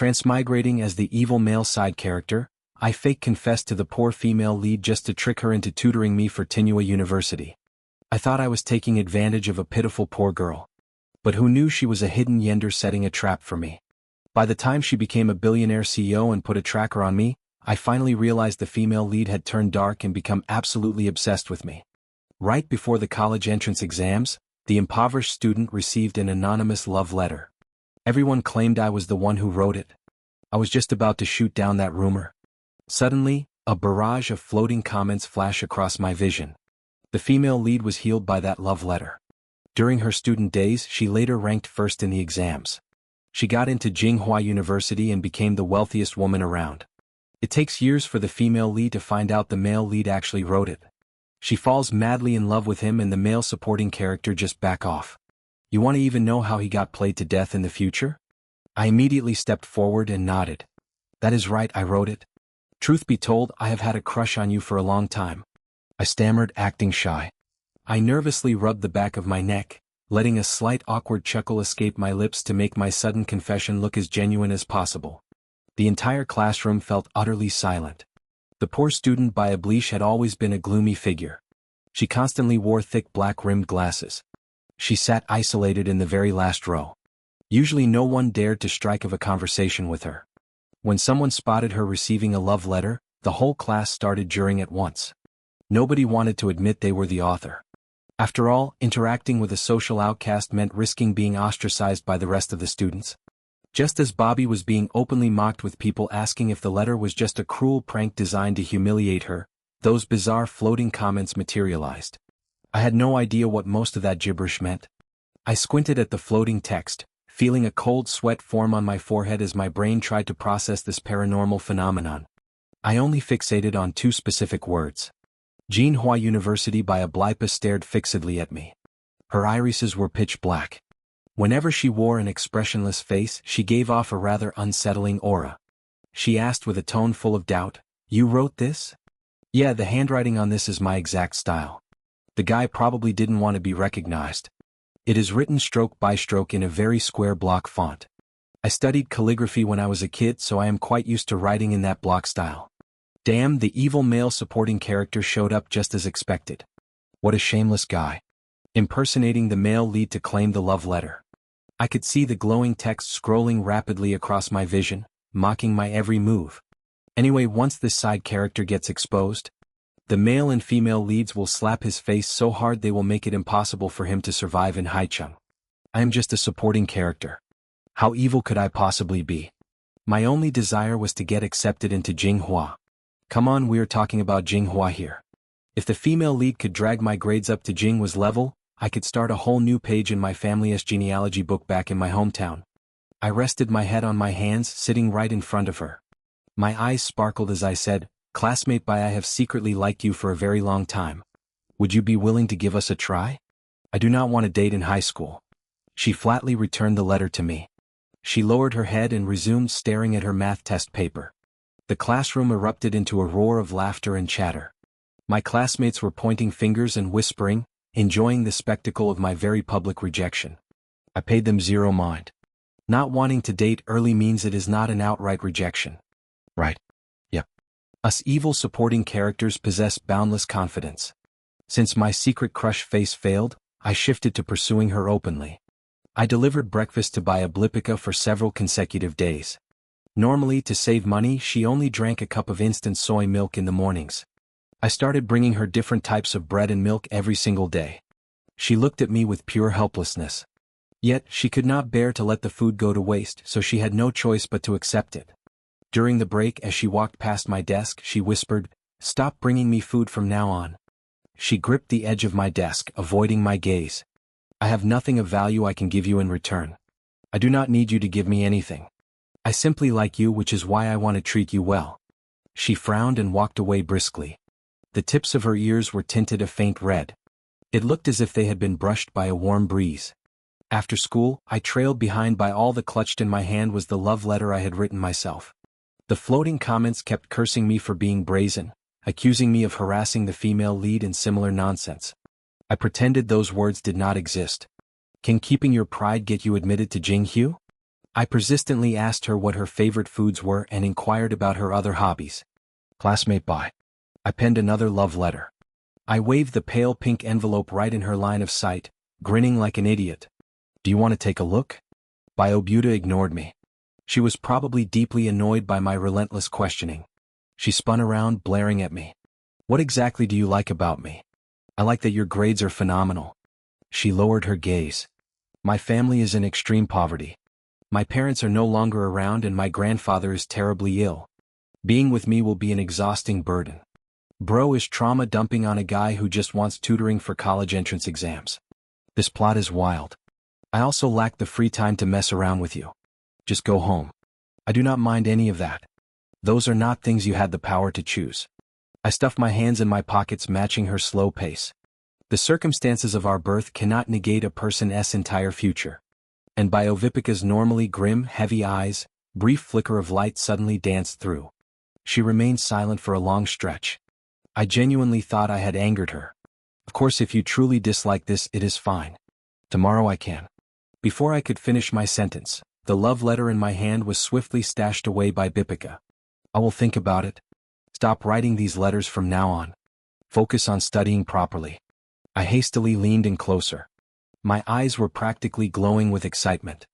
Transmigrating as the evil male side character, I fake-confessed to the poor female lead just to trick her into tutoring me for Tsinghua University. I thought I was taking advantage of a pitiful poor girl. But who knew she was a hidden Yandere setting a trap for me? By the time she became a billionaire CEO and put a tracker on me, I finally realized the female lead had turned dark and become absolutely obsessed with me. Right before the college entrance exams, the impoverished student received an anonymous love letter. Everyone claimed I was the one who wrote it. I was just about to shoot down that rumor. Suddenly, a barrage of floating comments flashed across my vision. The female lead was healed by that love letter. During her student days, she later ranked first in the exams. She got into Tsinghua University and became the wealthiest woman around. It takes years for the female lead to find out the male lead actually wrote it. She falls madly in love with him and the male supporting character just back off. You want to even know how he got played to death in the future? I immediately stepped forward and nodded. That is right, I wrote it. Truth be told, I have had a crush on you for a long time. I stammered, acting shy. I nervously rubbed the back of my neck, letting a slight awkward chuckle escape my lips to make my sudden confession look as genuine as possible. The entire classroom felt utterly silent. The poor student by Oblige had always been a gloomy figure. She constantly wore thick black-rimmed glasses. She sat isolated in the very last row. Usually no one dared to strike up a conversation with her. When someone spotted her receiving a love letter, the whole class started jeering at once. Nobody wanted to admit they were the author. After all, interacting with a social outcast meant risking being ostracized by the rest of the students. Just as Bobby was being openly mocked with people asking if the letter was just a cruel prank designed to humiliate her, those bizarre floating comments materialized. I had no idea what most of that gibberish meant. I squinted at the floating text, feeling a cold sweat form on my forehead as my brain tried to process this paranormal phenomenon. I only fixated on two specific words. Tsinghua University by Oblipa stared fixedly at me. Her irises were pitch black. Whenever she wore an expressionless face, she gave off a rather unsettling aura. She asked with a tone full of doubt, "You wrote this?" "Yeah, the handwriting on this is my exact style." The guy probably didn't want to be recognized. It is written stroke by stroke in a very square block font. I studied calligraphy when I was a kid, so I am quite used to writing in that block style. Damn, the evil male supporting character showed up just as expected. What a shameless guy. Impersonating the male lead to claim the love letter. I could see the glowing text scrolling rapidly across my vision, mocking my every move. Anyway, once this side character gets exposed, the male and female leads will slap his face so hard they will make it impossible for him to survive in Haicheng. I am just a supporting character. How evil could I possibly be? My only desire was to get accepted into Tsinghua. Come on, we're talking about Tsinghua here. If the female lead could drag my grades up to Tsinghua's level, I could start a whole new page in my family's genealogy book back in my hometown. I rested my head on my hands, sitting right in front of her. My eyes sparkled as I said, "Classmate, I have secretly liked you for a very long time. Would you be willing to give us a try? I do not want to date in high school." She flatly returned the letter to me. She lowered her head and resumed staring at her math test paper. The classroom erupted into a roar of laughter and chatter. My classmates were pointing fingers and whispering, enjoying the spectacle of my very public rejection. I paid them zero mind. Not wanting to date early means it is not an outright rejection. Right? Yep. Us evil supporting characters possess boundless confidence. Since my secret crush face failed, I shifted to pursuing her openly. I delivered breakfast to Oblipa for several consecutive days. Normally, to save money, she only drank a cup of instant soy milk in the mornings. I started bringing her different types of bread and milk every single day. She looked at me with pure helplessness. Yet, she could not bear to let the food go to waste, so she had no choice but to accept it. During the break, as she walked past my desk, she whispered, "Stop bringing me food from now on." She gripped the edge of my desk, avoiding my gaze. "I have nothing of value I can give you in return. I do not need you to give me anything. I simply like you, which is why I want to treat you well." She frowned and walked away briskly. The tips of her ears were tinted a faint red. It looked as if they had been brushed by a warm breeze. After school, I trailed behind. By all that clutched in my hand was the love letter I had written myself. The floating comments kept cursing me for being brazen, accusing me of harassing the female lead and similar nonsense. I pretended those words did not exist. Can keeping your pride get you admitted to Tsinghua? I persistently asked her what her favorite foods were and inquired about her other hobbies. Classmate bye. I penned another love letter. I waved the pale pink envelope right in her line of sight, grinning like an idiot. Do you want to take a look? Biobuta ignored me. She was probably deeply annoyed by my relentless questioning. She spun around, blaring at me. What exactly do you like about me? I like that your grades are phenomenal. She lowered her gaze. My family is in extreme poverty. My parents are no longer around and my grandfather is terribly ill. Being with me will be an exhausting burden. Bro is trauma dumping on a guy who just wants tutoring for college entrance exams. This plot is wild. I also lack the free time to mess around with you. Just go home. I do not mind any of that. Those are not things you had the power to choose. I stuffed my hands in my pockets, matching her slow pace. The circumstances of our birth cannot negate a person's entire future. And Biovipika's normally grim, heavy eyes, brief flicker of light suddenly danced through. She remained silent for a long stretch. I genuinely thought I had angered her. Of course, if you truly dislike this, it is fine. Tomorrow I can. Before I could finish my sentence, the love letter in my hand was swiftly stashed away by Bipika. I will think about it. Stop writing these letters from now on. Focus on studying properly. I hastily leaned in closer. My eyes were practically glowing with excitement.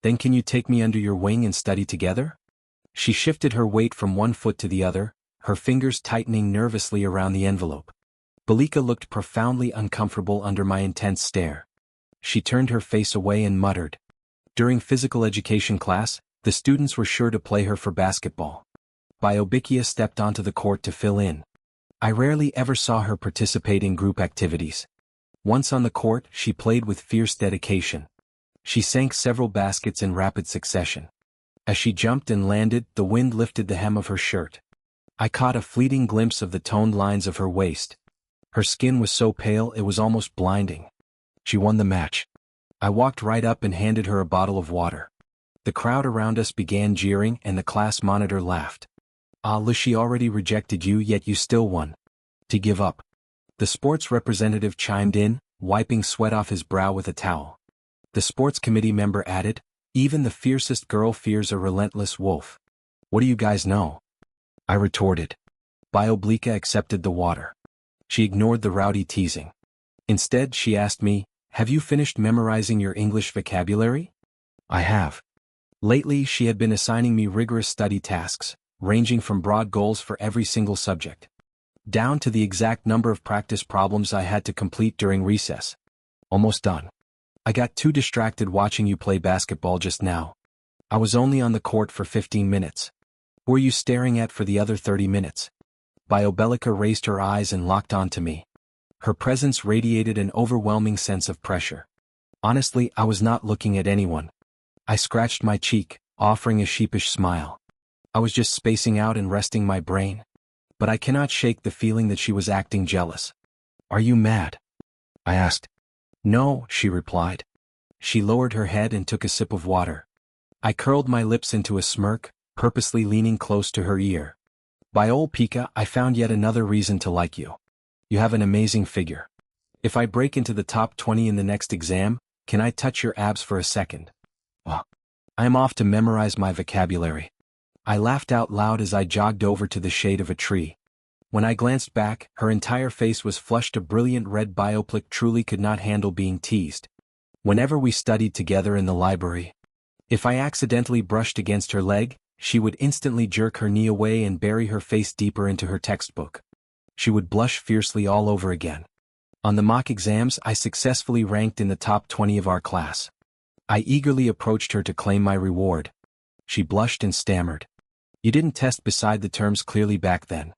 Then can you take me under your wing and study together? She shifted her weight from one foot to the other, her fingers tightening nervously around the envelope. Balika looked profoundly uncomfortable under my intense stare. She turned her face away and muttered. During physical education class, the students were sure to play her for basketball. Biobikia stepped onto the court to fill in. I rarely ever saw her participate in group activities. Once on the court, she played with fierce dedication. She sank several baskets in rapid succession. As she jumped and landed, the wind lifted the hem of her shirt. I caught a fleeting glimpse of the toned lines of her waist. Her skin was so pale it was almost blinding. She won the match. I walked right up and handed her a bottle of water. The crowd around us began jeering and the class monitor laughed. She already rejected you, yet you still won. To give up. The sports representative chimed in, wiping sweat off his brow with a towel. The sports committee member added, even the fiercest girl fears a relentless wolf. What do you guys know? I retorted. Bioblika accepted the water. She ignored the rowdy teasing. Instead, she asked me, have you finished memorizing your English vocabulary? I have. Lately, she had been assigning me rigorous study tasks, ranging from broad goals for every single subject, down to the exact number of practice problems I had to complete during recess. Almost done. I got too distracted watching you play basketball just now. I was only on the court for 15 minutes. Who are you staring at for the other 30 minutes? Biobelica raised her eyes and locked onto me. Her presence radiated an overwhelming sense of pressure. Honestly, I was not looking at anyone. I scratched my cheek, offering a sheepish smile. I was just spacing out and resting my brain. But I cannot shake the feeling that she was acting jealous. Are you mad? I asked. No, she replied. She lowered her head and took a sip of water. I curled my lips into a smirk, purposely leaning close to her ear. Biolpika, I found yet another reason to like you. You have an amazing figure. If I break into the top 20 in the next exam, can I touch your abs for a second? Well, I am off to memorize my vocabulary. I laughed out loud as I jogged over to the shade of a tree. When I glanced back, her entire face was flushed a brilliant red. Bioplic truly could not handle being teased. Whenever we studied together in the library, if I accidentally brushed against her leg, she would instantly jerk her knee away and bury her face deeper into her textbook. She would blush fiercely all over again. On the mock exams, I successfully ranked in the top 20 of our class. I eagerly approached her to claim my reward. She blushed and stammered. You didn't test beside the terms clearly back then.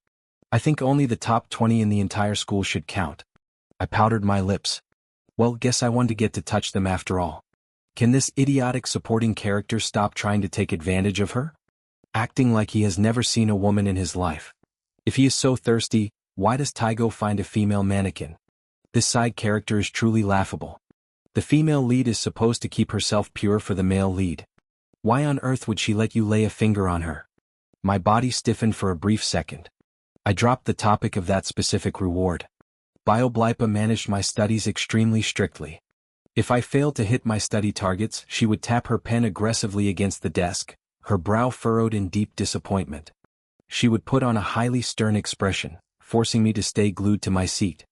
I think only the top 20 in the entire school should count. I powdered my lips. Well, guess I wanted to get to touch them after all. Can this idiotic supporting character stop trying to take advantage of her? Acting like he has never seen a woman in his life. If he is so thirsty, why does Taigo find a female mannequin? This side character is truly laughable. The female lead is supposed to keep herself pure for the male lead. Why on earth would she let you lay a finger on her? My body stiffened for a brief second. I dropped the topic of that specific reward. Bioblipa managed my studies extremely strictly. If I failed to hit my study targets, she would tap her pen aggressively against the desk, her brow furrowed in deep disappointment. She would put on a highly stern expression, forcing me to stay glued to my seat.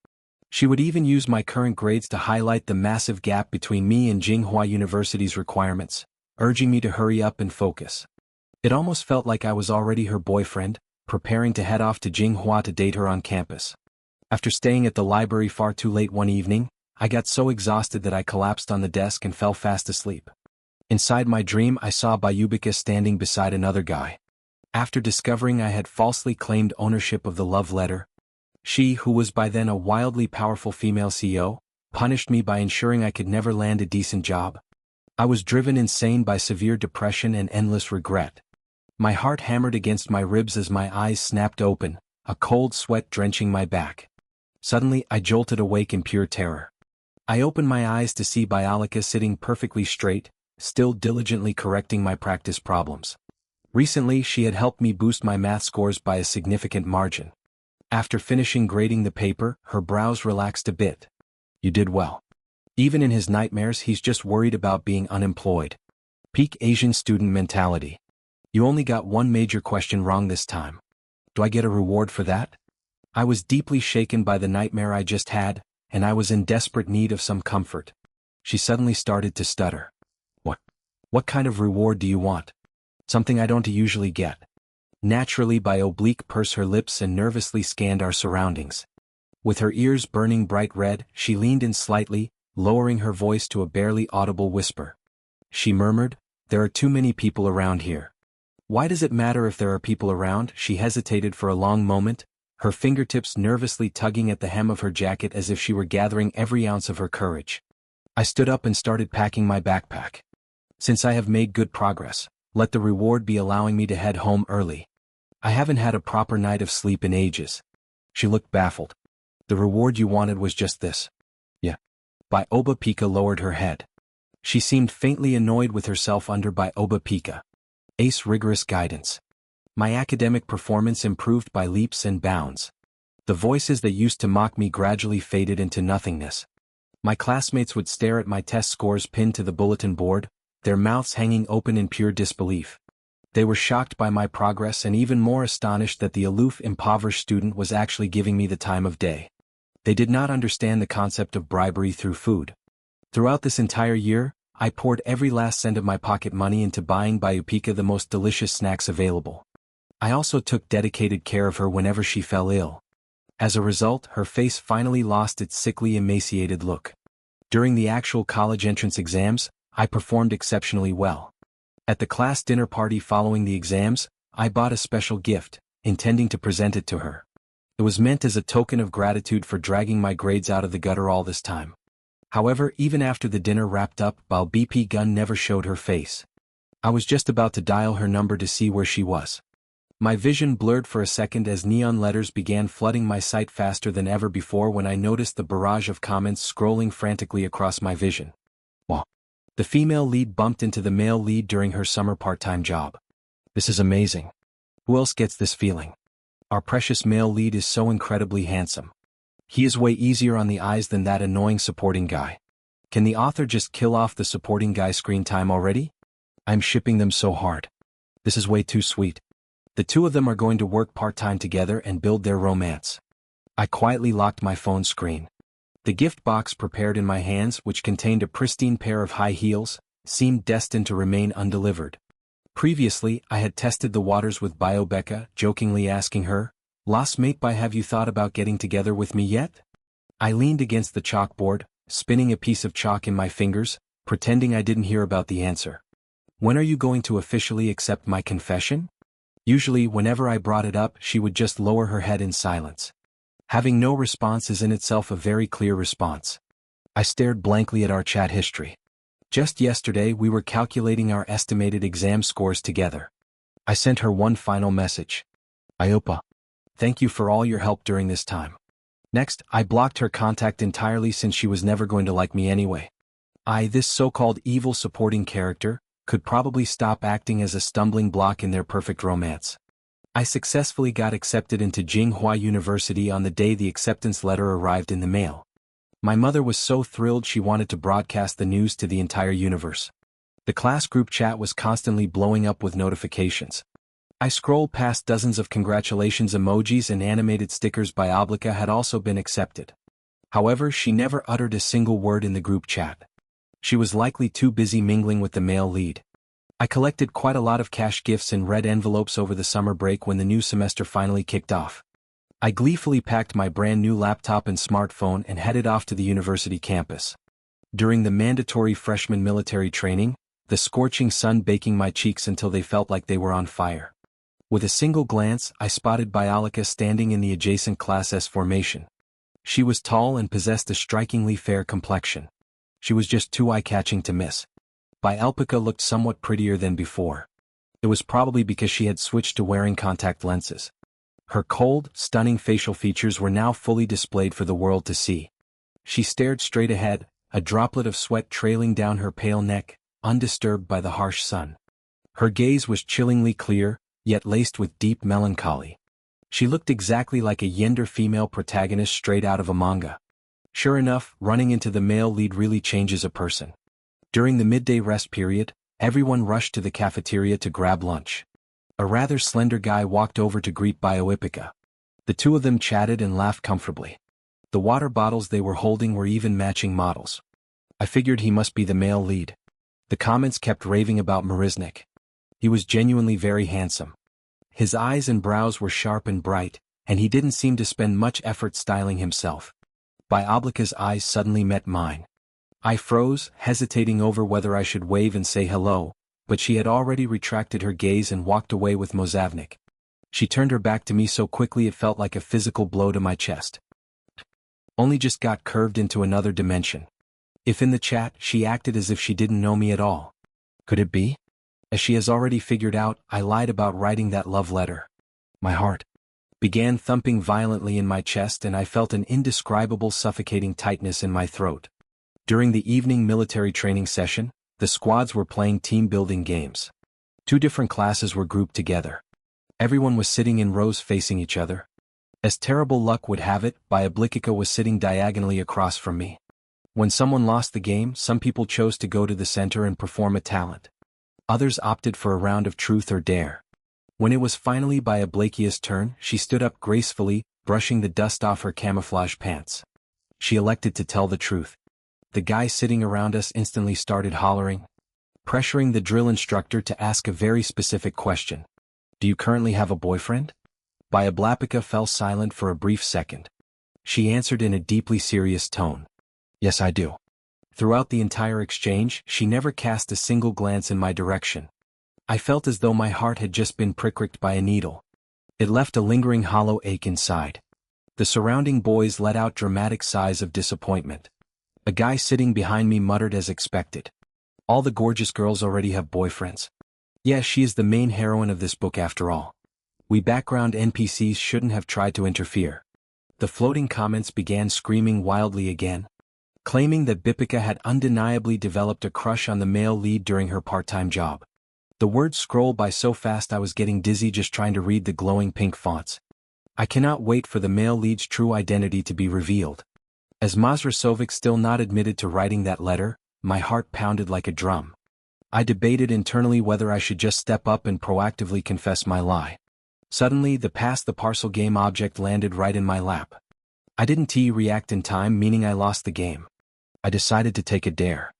She would even use my current grades to highlight the massive gap between me and Tsinghua University's requirements, urging me to hurry up and focus. It almost felt like I was already her boyfriend, preparing to head off to Tsinghua to date her on campus. After staying at the library far too late one evening, I got so exhausted that I collapsed on the desk and fell fast asleep. Inside my dream, I saw Bayubika standing beside another guy. After discovering I had falsely claimed ownership of the love letter, she, who was by then a wildly powerful female CEO, punished me by ensuring I could never land a decent job. I was driven insane by severe depression and endless regret. My heart hammered against my ribs as my eyes snapped open, a cold sweat drenching my back. Suddenly, I jolted awake in pure terror. I opened my eyes to see Bialika sitting perfectly straight, still diligently correcting my practice problems. Recently, she had helped me boost my math scores by a significant margin. After finishing grading the paper, her brows relaxed a bit. You did well. Even in his nightmares, he's just worried about being unemployed. Peak Asian student mentality. You only got one major question wrong this time. Do I get a reward for that? I was deeply shaken by the nightmare I just had, and I was in desperate need of some comfort. She suddenly started to stutter. What kind of reward do you want? Something I don't usually get. Naturally, Biobleak pursed her lips and nervously scanned our surroundings. With her ears burning bright red, she leaned in slightly, lowering her voice to a barely audible whisper. She murmured, "There are too many people around here." Why does it matter if there are people around? She hesitated for a long moment, her fingertips nervously tugging at the hem of her jacket as if she were gathering every ounce of her courage. I stood up and started packing my backpack. Since I have made good progress, let the reward be allowing me to head home early. I haven't had a proper night of sleep in ages. She looked baffled. The reward you wanted was just this. Yeah. Bioba Pika lowered her head. She seemed faintly annoyed with herself under Bioba Pika. Ace rigorous guidance. My academic performance improved by leaps and bounds. The voices that used to mock me gradually faded into nothingness. My classmates would stare at my test scores pinned to the bulletin board, their mouths hanging open in pure disbelief. They were shocked by my progress and even more astonished that the aloof, impoverished student was actually giving me the time of day. They did not understand the concept of bribery through food. Throughout this entire year, I poured every last cent of my pocket money into buying Bayupika the most delicious snacks available. I also took dedicated care of her whenever she fell ill. As a result, her face finally lost its sickly, emaciated look. During the actual college entrance exams, I performed exceptionally well. At the class dinner party following the exams, I bought a special gift, intending to present it to her. It was meant as a token of gratitude for dragging my grades out of the gutter all this time. However, even after the dinner wrapped up, BP Gun never showed her face. I was just about to dial her number to see where she was. My vision blurred for a second as neon letters began flooding my sight faster than ever before when I noticed the barrage of comments scrolling frantically across my vision. Wow. The female lead bumped into the male lead during her summer part-time job. This is amazing. Who else gets this feeling? Our precious male lead is so incredibly handsome. He is way easier on the eyes than that annoying supporting guy. Can the author just kill off the supporting guy screen time already? I'm shipping them so hard. This is way too sweet. The two of them are going to work part-time together and build their romance. I quietly locked my phone screen. The gift box prepared in my hands, which contained a pristine pair of high heels, seemed destined to remain undelivered. Previously, I had tested the waters with Biobeka, jokingly asking her, "Lost mate by, have you thought about getting together with me yet?" I leaned against the chalkboard, spinning a piece of chalk in my fingers, pretending I didn't hear about the answer. When are you going to officially accept my confession? Usually, whenever I brought it up, she would just lower her head in silence. Having no response is in itself a very clear response. I stared blankly at our chat history. Just yesterday, we were calculating our estimated exam scores together. I sent her one final message. Iopa. Thank you for all your help during this time. Next, I blocked her contact entirely since she was never going to like me anyway. This so-called evil supporting character, could probably stop acting as a stumbling block in their perfect romance. I successfully got accepted into Tsinghua University on the day the acceptance letter arrived in the mail. My mother was so thrilled she wanted to broadcast the news to the entire universe. The class group chat was constantly blowing up with notifications. I scrolled past dozens of congratulations emojis and animated stickers. Bioblica had also been accepted. However, she never uttered a single word in the group chat. She was likely too busy mingling with the male lead. I collected quite a lot of cash gifts in red envelopes over the summer break when the new semester finally kicked off. I gleefully packed my brand new laptop and smartphone and headed off to the university campus. During the mandatory freshman military training, the scorching sun baking my cheeks until they felt like they were on fire. With a single glance, I spotted Biolica standing in the adjacent Class S formation. She was tall and possessed a strikingly fair complexion. She was just too eye-catching to miss. Biolica looked somewhat prettier than before. It was probably because she had switched to wearing contact lenses. Her cold, stunning facial features were now fully displayed for the world to see. She stared straight ahead, a droplet of sweat trailing down her pale neck, undisturbed by the harsh sun. Her gaze was chillingly clear, yet laced with deep melancholy. She looked exactly like a Yandere female protagonist straight out of a manga. Sure enough, running into the male lead really changes a person. During the midday rest period, everyone rushed to the cafeteria to grab lunch. A rather slender guy walked over to greet Bioblica. The two of them chatted and laughed comfortably. The water bottles they were holding were even matching models. I figured he must be the male lead. The comments kept raving about Mariznik. He was genuinely very handsome. His eyes and brows were sharp and bright, and he didn't seem to spend much effort styling himself. Bioblica's eyes suddenly met mine. I froze, hesitating over whether I should wave and say hello, but she had already retracted her gaze and walked away with Mozavnik. She turned her back to me so quickly it felt like a physical blow to my chest. Only just got curved into another dimension. If in the chat she acted as if she didn't know me at all. Could it be? As she has already figured out, I lied about writing that love letter. My heart began thumping violently in my chest and I felt an indescribable suffocating tightness in my throat. During the evening military training session, the squads were playing team-building games. 2 different classes were grouped together. Everyone was sitting in rows facing each other. As terrible luck would have it, Bioblica was sitting diagonally across from me. When someone lost the game, some people chose to go to the center and perform a talent. Others opted for a round of truth or dare. When it was finally Bioblica's turn, she stood up gracefully, brushing the dust off her camouflage pants. She elected to tell the truth. The guys sitting around us instantly started hollering, pressuring the drill instructor to ask a very specific question. Do you currently have a boyfriend? Bioblica fell silent for a brief second. She answered in a deeply serious tone. Yes, I do. Throughout the entire exchange, she never cast a single glance in my direction. I felt as though my heart had just been pricked by a needle. It left a lingering hollow ache inside. The surrounding boys let out dramatic sighs of disappointment. A guy sitting behind me muttered as expected. All the gorgeous girls already have boyfriends. Yeah, she is the main heroine of this book after all. We background NPCs shouldn't have tried to interfere. The floating comments began screaming wildly again, claiming that Bipica had undeniably developed a crush on the male lead during her part-time job. The words scrolled by so fast I was getting dizzy just trying to read the glowing pink fonts. I cannot wait for the male lead's true identity to be revealed. As Mazrasovic still not admitted to writing that letter, my heart pounded like a drum. I debated internally whether I should just step up and proactively confess my lie. Suddenly, the pass the parcel game object landed right in my lap. I didn't react in time, meaning I lost the game. I decided to take a dare.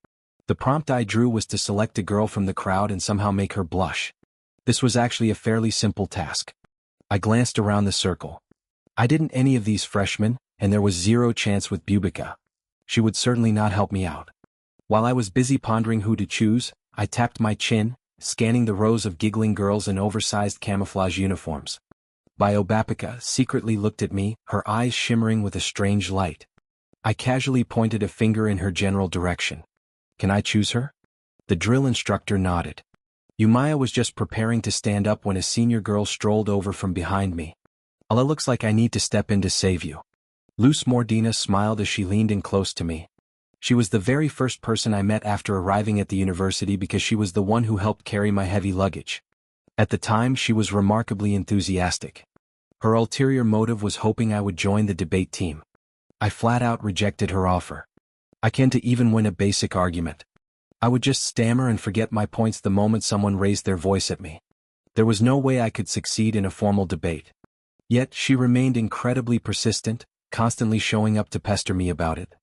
The prompt I drew was to select a girl from the crowd and somehow make her blush. This was actually a fairly simple task. I glanced around the circle. I didn't any of these freshmen, and there was zero chance with Bipica. She would certainly not help me out. While I was busy pondering who to choose, I tapped my chin, scanning the rows of giggling girls in oversized camouflage uniforms. Bioblica secretly looked at me, her eyes shimmering with a strange light. I casually pointed a finger in her general direction. Can I choose her? The drill instructor nodded. Umaya was just preparing to stand up when a senior girl strolled over from behind me. Allah, looks like I need to step in to save you. Luz Mordina smiled as she leaned in close to me. She was the very first person I met after arriving at the university because she was the one who helped carry my heavy luggage. At the time, she was remarkably enthusiastic. Her ulterior motive was hoping I would join the debate team. I flat out rejected her offer. I can't even win a basic argument. I would just stammer and forget my points the moment someone raised their voice at me. There was no way I could succeed in a formal debate. Yet she remained incredibly persistent, constantly showing up to pester me about it.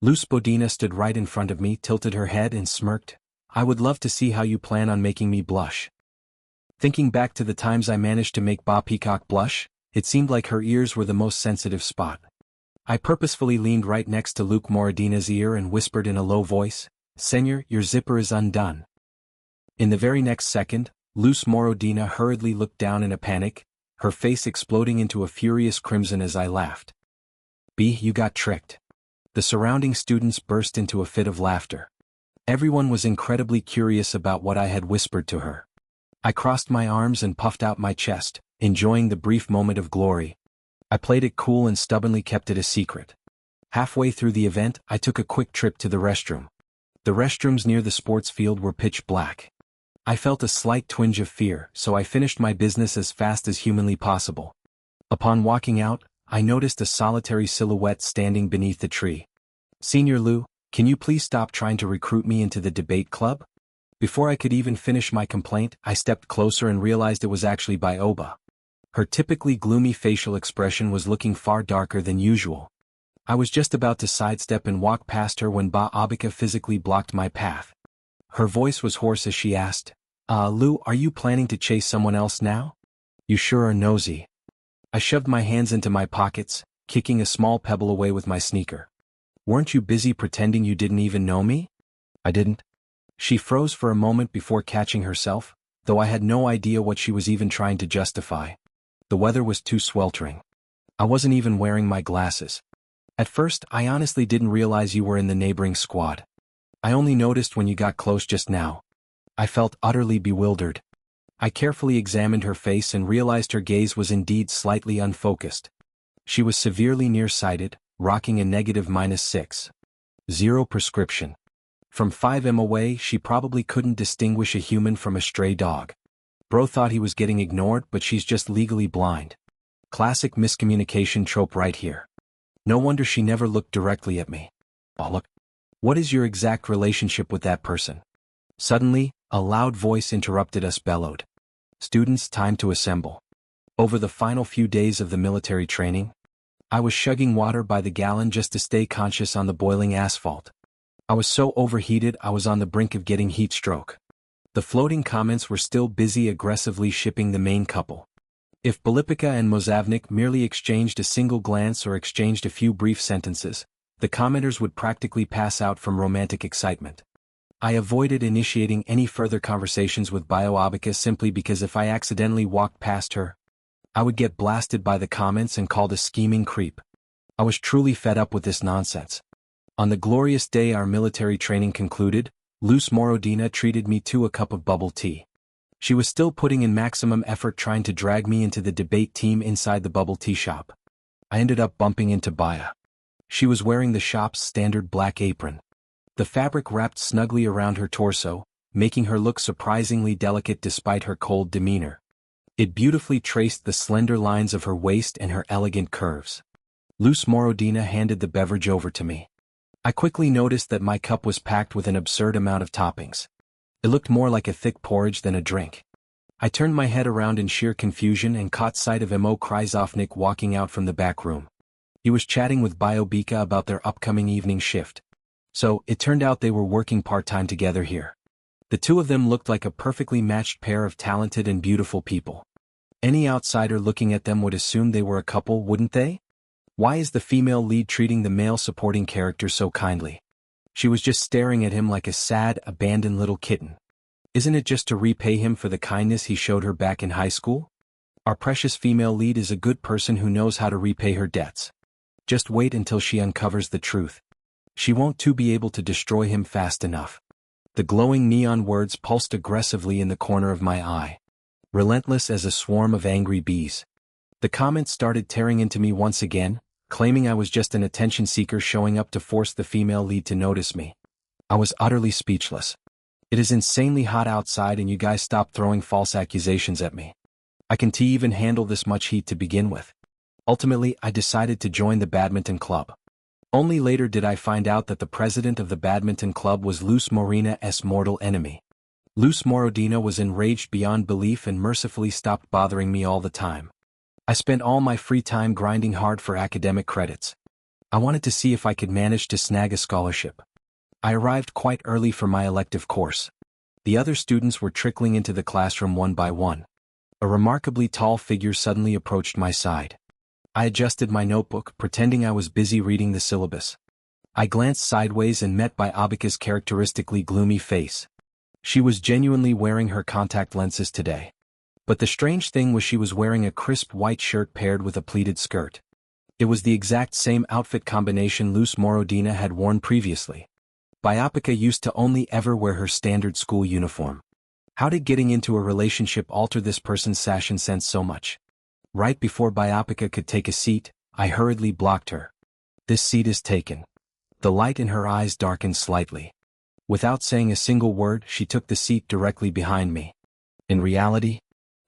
Luz Bodina stood right in front of me, tilted her head and smirked. I would love to see how you plan on making me blush. Thinking back to the times I managed to make Ba Peacock blush, it seemed like her ears were the most sensitive spot. I purposefully leaned right next to Luke Moradina's ear and whispered in a low voice, "Senor, your zipper is undone." In the very next second, Luz Moradina hurriedly looked down in a panic, her face exploding into a furious crimson as I laughed. "B, you got tricked." The surrounding students burst into a fit of laughter. Everyone was incredibly curious about what I had whispered to her. I crossed my arms and puffed out my chest, enjoying the brief moment of glory. I played it cool and stubbornly kept it a secret. Halfway through the event, I took a quick trip to the restroom. The restrooms near the sports field were pitch black. I felt a slight twinge of fear, so I finished my business as fast as humanly possible. Upon walking out, I noticed a solitary silhouette standing beneath the tree. "Senior Lou, can you please stop trying to recruit me into the debate club?" Before I could even finish my complaint, I stepped closer and realized it was actually Bioba. Her typically gloomy facial expression was looking far darker than usual. I was just about to sidestep and walk past her when Ba Abika physically blocked my path. Her voice was hoarse as she asked, Lou, are you planning to chase someone else now? You sure are nosy." I shoved my hands into my pockets, kicking a small pebble away with my sneaker. "Weren't you busy pretending you didn't even know me?" "I didn't." She froze for a moment before catching herself, though I had no idea what she was even trying to justify. The weather was too sweltering. I wasn't even wearing my glasses. "At first, I honestly didn't realize you were in the neighboring squad. I only noticed when you got close just now." I felt utterly bewildered. I carefully examined her face and realized her gaze was indeed slightly unfocused. She was severely nearsighted, rocking a negative -6.0 prescription. From 5 m away, she probably couldn't distinguish a human from a stray dog. Bro thought he was getting ignored, but she's just legally blind. Classic miscommunication trope right here. No wonder she never looked directly at me. "Oh look. What is your exact relationship with that person?" Suddenly, a loud voice interrupted us bellowed. "Students, time to assemble." Over the final few days of the military training, I was chugging water by the gallon just to stay conscious on the boiling asphalt. I was so overheated I was on the brink of getting heat stroke. The floating comments were still busy aggressively shipping the main couple. If Bolipika and Mozavnik merely exchanged a single glance or exchanged a few brief sentences, the commenters would practically pass out from romantic excitement. I avoided initiating any further conversations with Bioabika simply because if I accidentally walked past her, I would get blasted by the comments and called a scheming creep. I was truly fed up with this nonsense. On the glorious day our military training concluded, Luz Morodina treated me to a cup of bubble tea. She was still putting in maximum effort trying to drag me into the debate team inside the bubble tea shop. I ended up bumping into Baya. She was wearing the shop's standard black apron. The fabric wrapped snugly around her torso, making her look surprisingly delicate despite her cold demeanor. It beautifully traced the slender lines of her waist and her elegant curves. Luz Morodina handed the beverage over to me. I quickly noticed that my cup was packed with an absurd amount of toppings. It looked more like a thick porridge than a drink. I turned my head around in sheer confusion and caught sight of Mo Kryzovnik walking out from the back room. He was chatting with Biobika about their upcoming evening shift. So, it turned out they were working part-time together here. The two of them looked like a perfectly matched pair of talented and beautiful people. Any outsider looking at them would assume they were a couple, wouldn't they? Why is the female lead treating the male supporting character so kindly? She was just staring at him like a sad, abandoned little kitten. Isn't it just to repay him for the kindness he showed her back in high school? Our precious female lead is a good person who knows how to repay her debts. Just wait until she uncovers the truth. She won't too be able to destroy him fast enough. The glowing neon words pulsed aggressively in the corner of my eye. Relentless as a swarm of angry bees. The comments started tearing into me once again, claiming I was just an attention seeker showing up to force the female lead to notice me. I was utterly speechless. It is insanely hot outside and you guys stop throwing false accusations at me. I can't even handle this much heat to begin with. Ultimately, I decided to join the badminton club. Only later did I find out that the president of the badminton club was Luz Morina's mortal enemy. Luz Morodina was enraged beyond belief and mercifully stopped bothering me all the time. I spent all my free time grinding hard for academic credits. I wanted to see if I could manage to snag a scholarship. I arrived quite early for my elective course. The other students were trickling into the classroom one by one. A remarkably tall figure suddenly approached my side. I adjusted my notebook, pretending I was busy reading the syllabus. I glanced sideways and met by Abika's characteristically gloomy face. She was genuinely wearing her contact lenses today. But the strange thing was she was wearing a crisp white shirt paired with a pleated skirt. It was the exact same outfit combination Luz Morodina had worn previously. Abika used to only ever wear her standard school uniform. How did getting into a relationship alter this person's fashion sense so much? Right before Abika could take a seat, I hurriedly blocked her. This seat is taken. The light in her eyes darkened slightly. Without saying a single word, she took the seat directly behind me. In reality,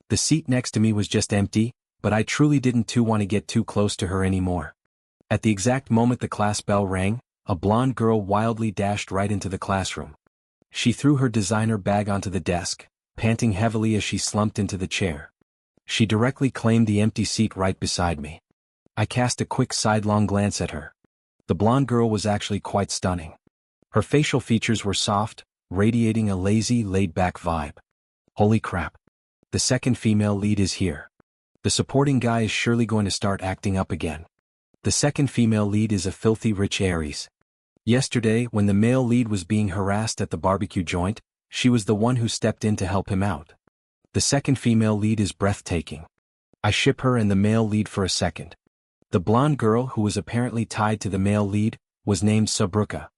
the seat next to me was just empty, but I truly didn't want to get too close to her anymore. At the exact moment the class bell rang, a blonde girl wildly dashed right into the classroom. She threw her designer bag onto the desk, panting heavily as she slumped into the chair. She directly claimed the empty seat right beside me. I cast a quick sidelong glance at her. The blonde girl was actually quite stunning. Her facial features were soft, radiating a lazy, laid-back vibe. Holy crap. The second female lead is here. The supporting guy is surely going to start acting up again. The second female lead is a filthy rich Aries. Yesterday, when the male lead was being harassed at the barbecue joint, she was the one who stepped in to help him out. The second female lead is breathtaking. I ship her and the male lead for a second. The blonde girl, who was apparently tied to the male lead, was named Sabruka.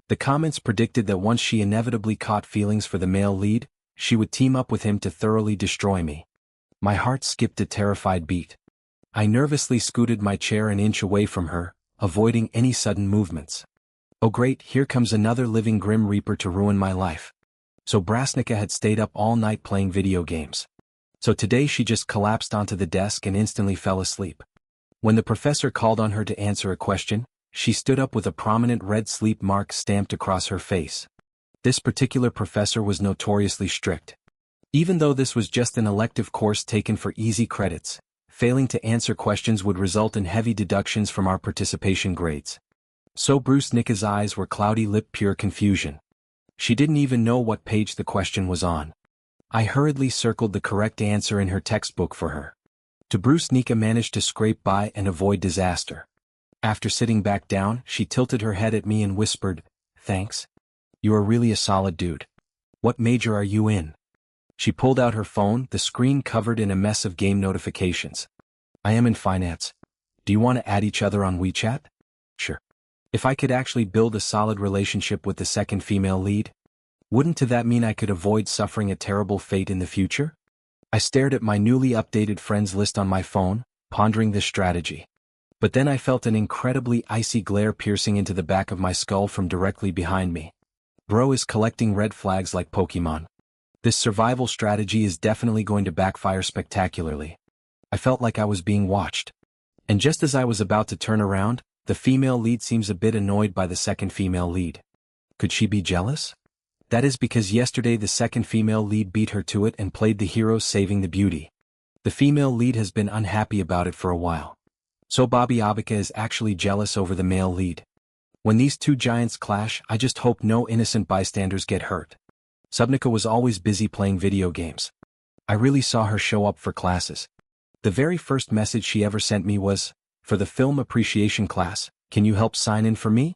The comments predicted that once she inevitably caught feelings for the male lead, she would team up with him to thoroughly destroy me. My heart skipped a terrified beat. I nervously scooted my chair an inch away from her, avoiding any sudden movements. Oh great, here comes another living Grim Reaper to ruin my life. So Brasnica had stayed up all night playing video games. So today she just collapsed onto the desk and instantly fell asleep. When the professor called on her to answer a question, she stood up with a prominent red sleep mark stamped across her face. This particular professor was notoriously strict. Even though this was just an elective course taken for easy credits, failing to answer questions would result in heavy deductions from our participation grades. So Brusnica's eyes were cloudy-lipped pure confusion. She didn't even know what page the question was on. I hurriedly circled the correct answer in her textbook for her. Brusnica managed to scrape by and avoid disaster. After sitting back down, she tilted her head at me and whispered, "Thanks. You are really a solid dude. What major are you in?" She pulled out her phone, the screen covered in a mess of game notifications. "I am in finance. Do you want to add each other on WeChat?" "Sure." If I could actually build a solid relationship with the second female lead, wouldn't that mean I could avoid suffering a terrible fate in the future? I stared at my newly updated friends list on my phone, pondering this strategy. But then I felt an incredibly icy glare piercing into the back of my skull from directly behind me. Bro is collecting red flags like Pokemon. This survival strategy is definitely going to backfire spectacularly. I felt like I was being watched. And just as I was about to turn around, the female lead seems a bit annoyed by the second female lead. Could she be jealous? That is because yesterday the second female lead beat her to it and played the hero saving the beauty. The female lead has been unhappy about it for a while. So Abika is actually jealous over the male lead. When these two giants clash, I just hope no innocent bystanders get hurt. Subnica was always busy playing video games. I really saw her show up for classes. The very first message she ever sent me was, "For the film appreciation class, can you help sign in for me?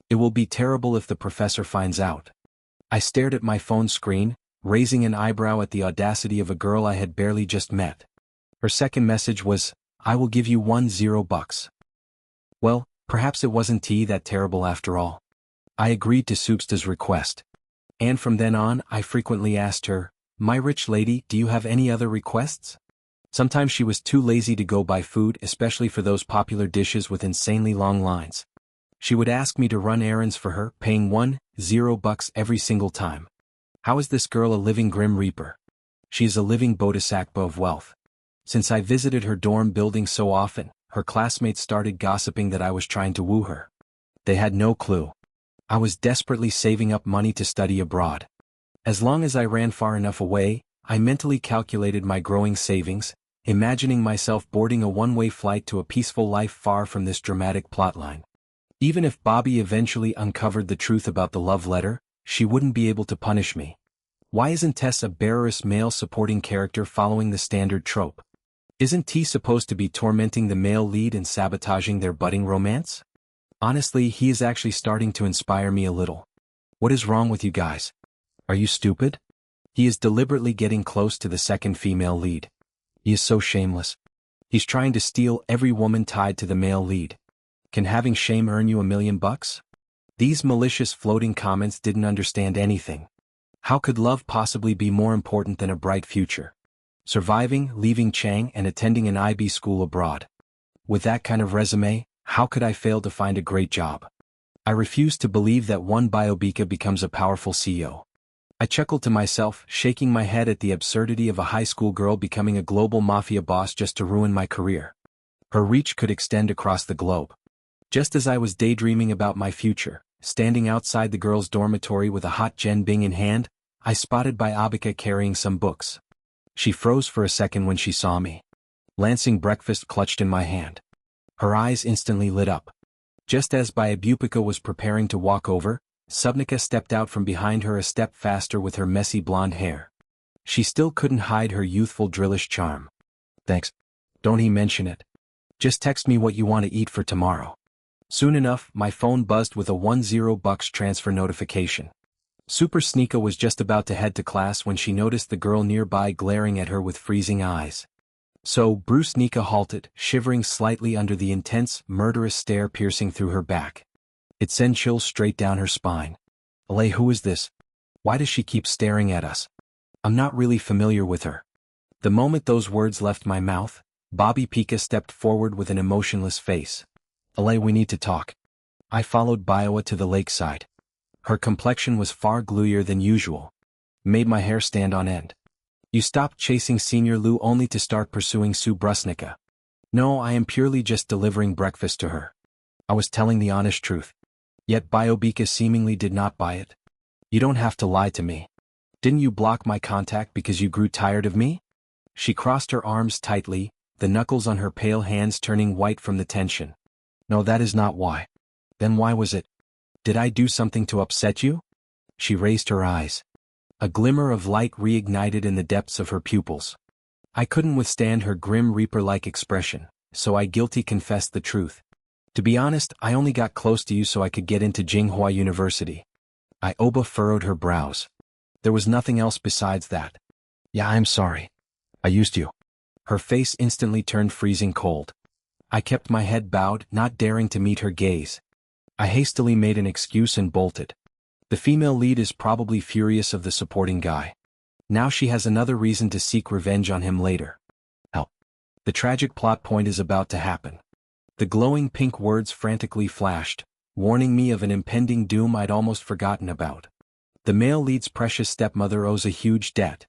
It will be terrible if the professor finds out." I stared at my phone screen, raising an eyebrow at the audacity of a girl I had barely just met. Her second message was, "I will give you $10. Well, perhaps it wasn't that terrible after all. I agreed to Soupsta's request. And from then on, I frequently asked her, "My rich lady, do you have any other requests?" Sometimes she was too lazy to go buy food, especially for those popular dishes with insanely long lines. She would ask me to run errands for her, paying $10 every single time. How is this girl a living Grim Reaper? She is a living bodhisattva of wealth. Since I visited her dorm building so often, her classmates started gossiping that I was trying to woo her. They had no clue. I was desperately saving up money to study abroad. As long as I ran far enough away, I mentally calculated my growing savings, imagining myself boarding a one-way flight to a peaceful life far from this dramatic plotline. Even if Bobby eventually uncovered the truth about the love letter, she wouldn't be able to punish me. Why isn't Tess a bearerous male supporting character following the standard trope? Isn't T supposed to be tormenting the male lead and sabotaging their budding romance? Honestly, he is actually starting to inspire me a little. What is wrong with you guys? Are you stupid? He is deliberately getting close to the second female lead. He is so shameless. He's trying to steal every woman tied to the male lead. Can having shame earn you $1 million? These malicious floating comments didn't understand anything. How could love possibly be more important than a bright future? Surviving, leaving Chang and attending an IB school abroad. With that kind of resume, how could I fail to find a great job? I refuse to believe that one Biobika becomes a powerful CEO. I chuckled to myself, shaking my head at the absurdity of a high school girl becoming a global mafia boss just to ruin my career. Her reach could extend across the globe. Just as I was daydreaming about my future, standing outside the girls' dormitory with a hot Bing in hand, I spotted Biobika carrying some books. She froze for a second when she saw me. Lancing breakfast clutched in my hand. Her eyes instantly lit up. Just as Biobika was preparing to walk over, Subnika stepped out from behind her a step faster with her messy blonde hair. She still couldn't hide her youthful drillish charm. Thanks. Don't he mention it. Just text me what you want to eat for tomorrow. Soon enough, my phone buzzed with a $10 transfer notification. Super Sneaka was just about to head to class when she noticed the girl nearby glaring at her with freezing eyes. So, Bruce Sneaka halted, shivering slightly under the intense, murderous stare piercing through her back. It sent chills straight down her spine. Alay, who is this? Why does she keep staring at us? I'm not really familiar with her. The moment those words left my mouth, Bobby Pika stepped forward with an emotionless face. Alay, we need to talk. I followed Bioa to the lakeside. Her complexion was far gluier than usual. Made my hair stand on end. You stopped chasing Senior Lou only to start pursuing Sue Brusnica. No, I am purely just delivering breakfast to her. I was telling the honest truth. Yet Biobika seemingly did not buy it. You don't have to lie to me. Didn't you block my contact because you grew tired of me? She crossed her arms tightly, the knuckles on her pale hands turning white from the tension. No, that is not why. Then why was it? Did I do something to upset you? She raised her eyes. A glimmer of light reignited in the depths of her pupils. I couldn't withstand her grim reaper-like expression, so I guiltily confessed the truth. To be honest, I only got close to you so I could get into Tsinghua University. Ioba furrowed her brows. There was nothing else besides that. Yeah, I'm sorry. I used you. Her face instantly turned freezing cold. I kept my head bowed, not daring to meet her gaze. I hastily made an excuse and bolted. The female lead is probably furious of the supporting guy. Now she has another reason to seek revenge on him later. Help. The tragic plot point is about to happen. The glowing pink words frantically flashed, warning me of an impending doom I'd almost forgotten about. The male lead's precious stepmother owes a huge debt.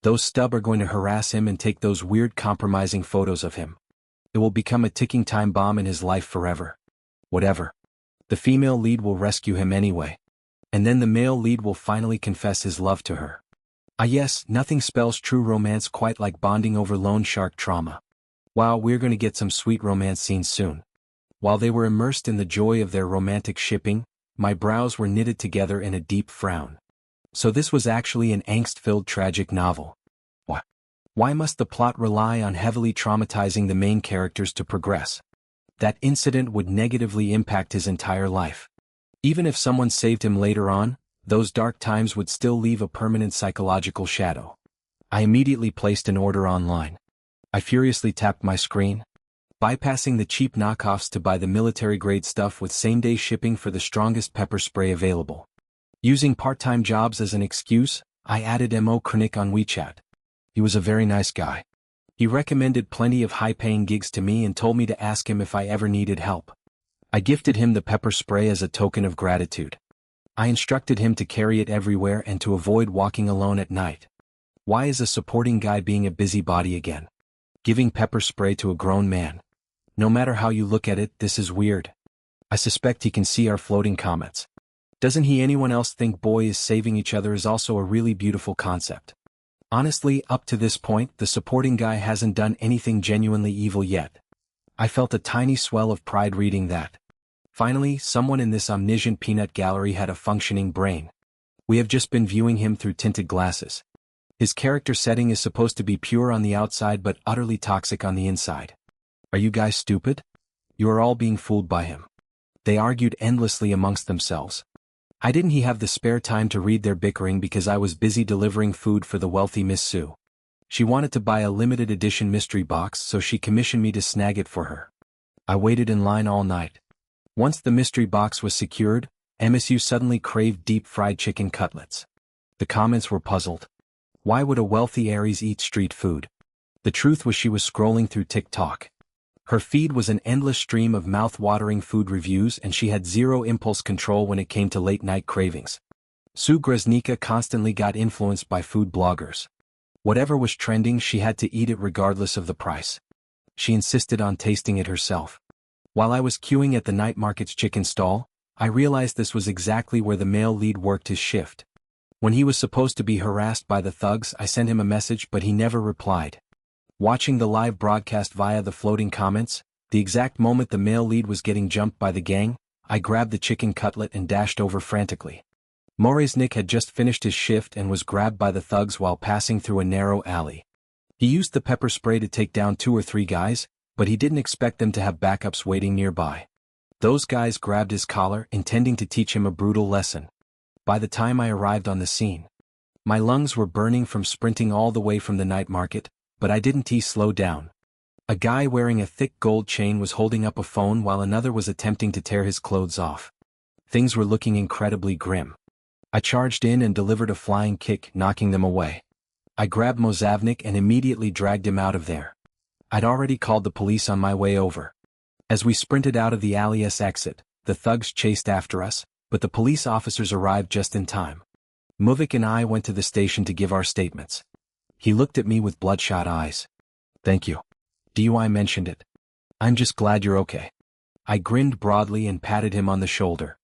Those stub are going to harass him and take those weird compromising photos of him. It will become a ticking time bomb in his life forever. Whatever. The female lead will rescue him anyway. And then the male lead will finally confess his love to her. Ah yes, nothing spells true romance quite like bonding over loan shark trauma. Wow, we're going to get some sweet romance scenes soon. While they were immersed in the joy of their romantic shipping, my brows were knitted together in a deep frown. So this was actually an angst-filled tragic novel. What? Why must the plot rely on heavily traumatizing the main characters to progress? That incident would negatively impact his entire life. Even if someone saved him later on, those dark times would still leave a permanent psychological shadow. I immediately placed an order online. I furiously tapped my screen, bypassing the cheap knockoffs to buy the military-grade stuff with same-day shipping for the strongest pepper spray available. Using part-time jobs as an excuse, I added Mo Kronik on WeChat. He was a very nice guy. He recommended plenty of high-paying gigs to me and told me to ask him if I ever needed help. I gifted him the pepper spray as a token of gratitude. I instructed him to carry it everywhere and to avoid walking alone at night. Why is a supporting guy being a busybody again? Giving pepper spray to a grown man. No matter how you look at it, this is weird. I suspect he can see our floating comments. Doesn't he? Anyone else think boys saving each other is also a really beautiful concept? Honestly, up to this point, the supporting guy hasn't done anything genuinely evil yet. I felt a tiny swell of pride reading that. Finally, someone in this omniscient peanut gallery had a functioning brain. We have just been viewing him through tinted glasses. His character setting is supposed to be pure on the outside but utterly toxic on the inside. Are you guys stupid? You are all being fooled by him. They argued endlessly amongst themselves. Didn't he have the spare time to read their bickering because I was busy delivering food for the wealthy Miss Sue. She wanted to buy a limited edition mystery box, so she commissioned me to snag it for her. I waited in line all night. Once the mystery box was secured, MSU suddenly craved deep-fried chicken cutlets. The comments were puzzled. Why would a wealthy Aries eat street food? The truth was she was scrolling through TikTok. Her feed was an endless stream of mouth-watering food reviews, and she had zero impulse control when it came to late-night cravings. Sue Groznica constantly got influenced by food bloggers. Whatever was trending, she had to eat it regardless of the price. She insisted on tasting it herself. While I was queuing at the night market's chicken stall, I realized this was exactly where the male lead worked his shift. When he was supposed to be harassed by the thugs, I sent him a message, but he never replied. Watching the live broadcast via the floating comments, the exact moment the male lead was getting jumped by the gang, I grabbed the chicken cutlet and dashed over frantically. Maurice Nick had just finished his shift and was grabbed by the thugs while passing through a narrow alley. He used the pepper spray to take down 2 or 3 guys, but he didn't expect them to have backups waiting nearby. Those guys grabbed his collar, intending to teach him a brutal lesson. By the time I arrived on the scene, my lungs were burning from sprinting all the way from the night market, but I didn't slow down. A guy wearing a thick gold chain was holding up a phone while another was attempting to tear his clothes off. Things were looking incredibly grim. I charged in and delivered a flying kick, knocking them away. I grabbed Mozavnik and immediately dragged him out of there. I'd already called the police on my way over. As we sprinted out of the alley's exit, the thugs chased after us, but the police officers arrived just in time. Muvik and I went to the station to give our statements. He looked at me with bloodshot eyes. Thank you. DUI mentioned it. I'm just glad you're okay. I grinned broadly and patted him on the shoulder.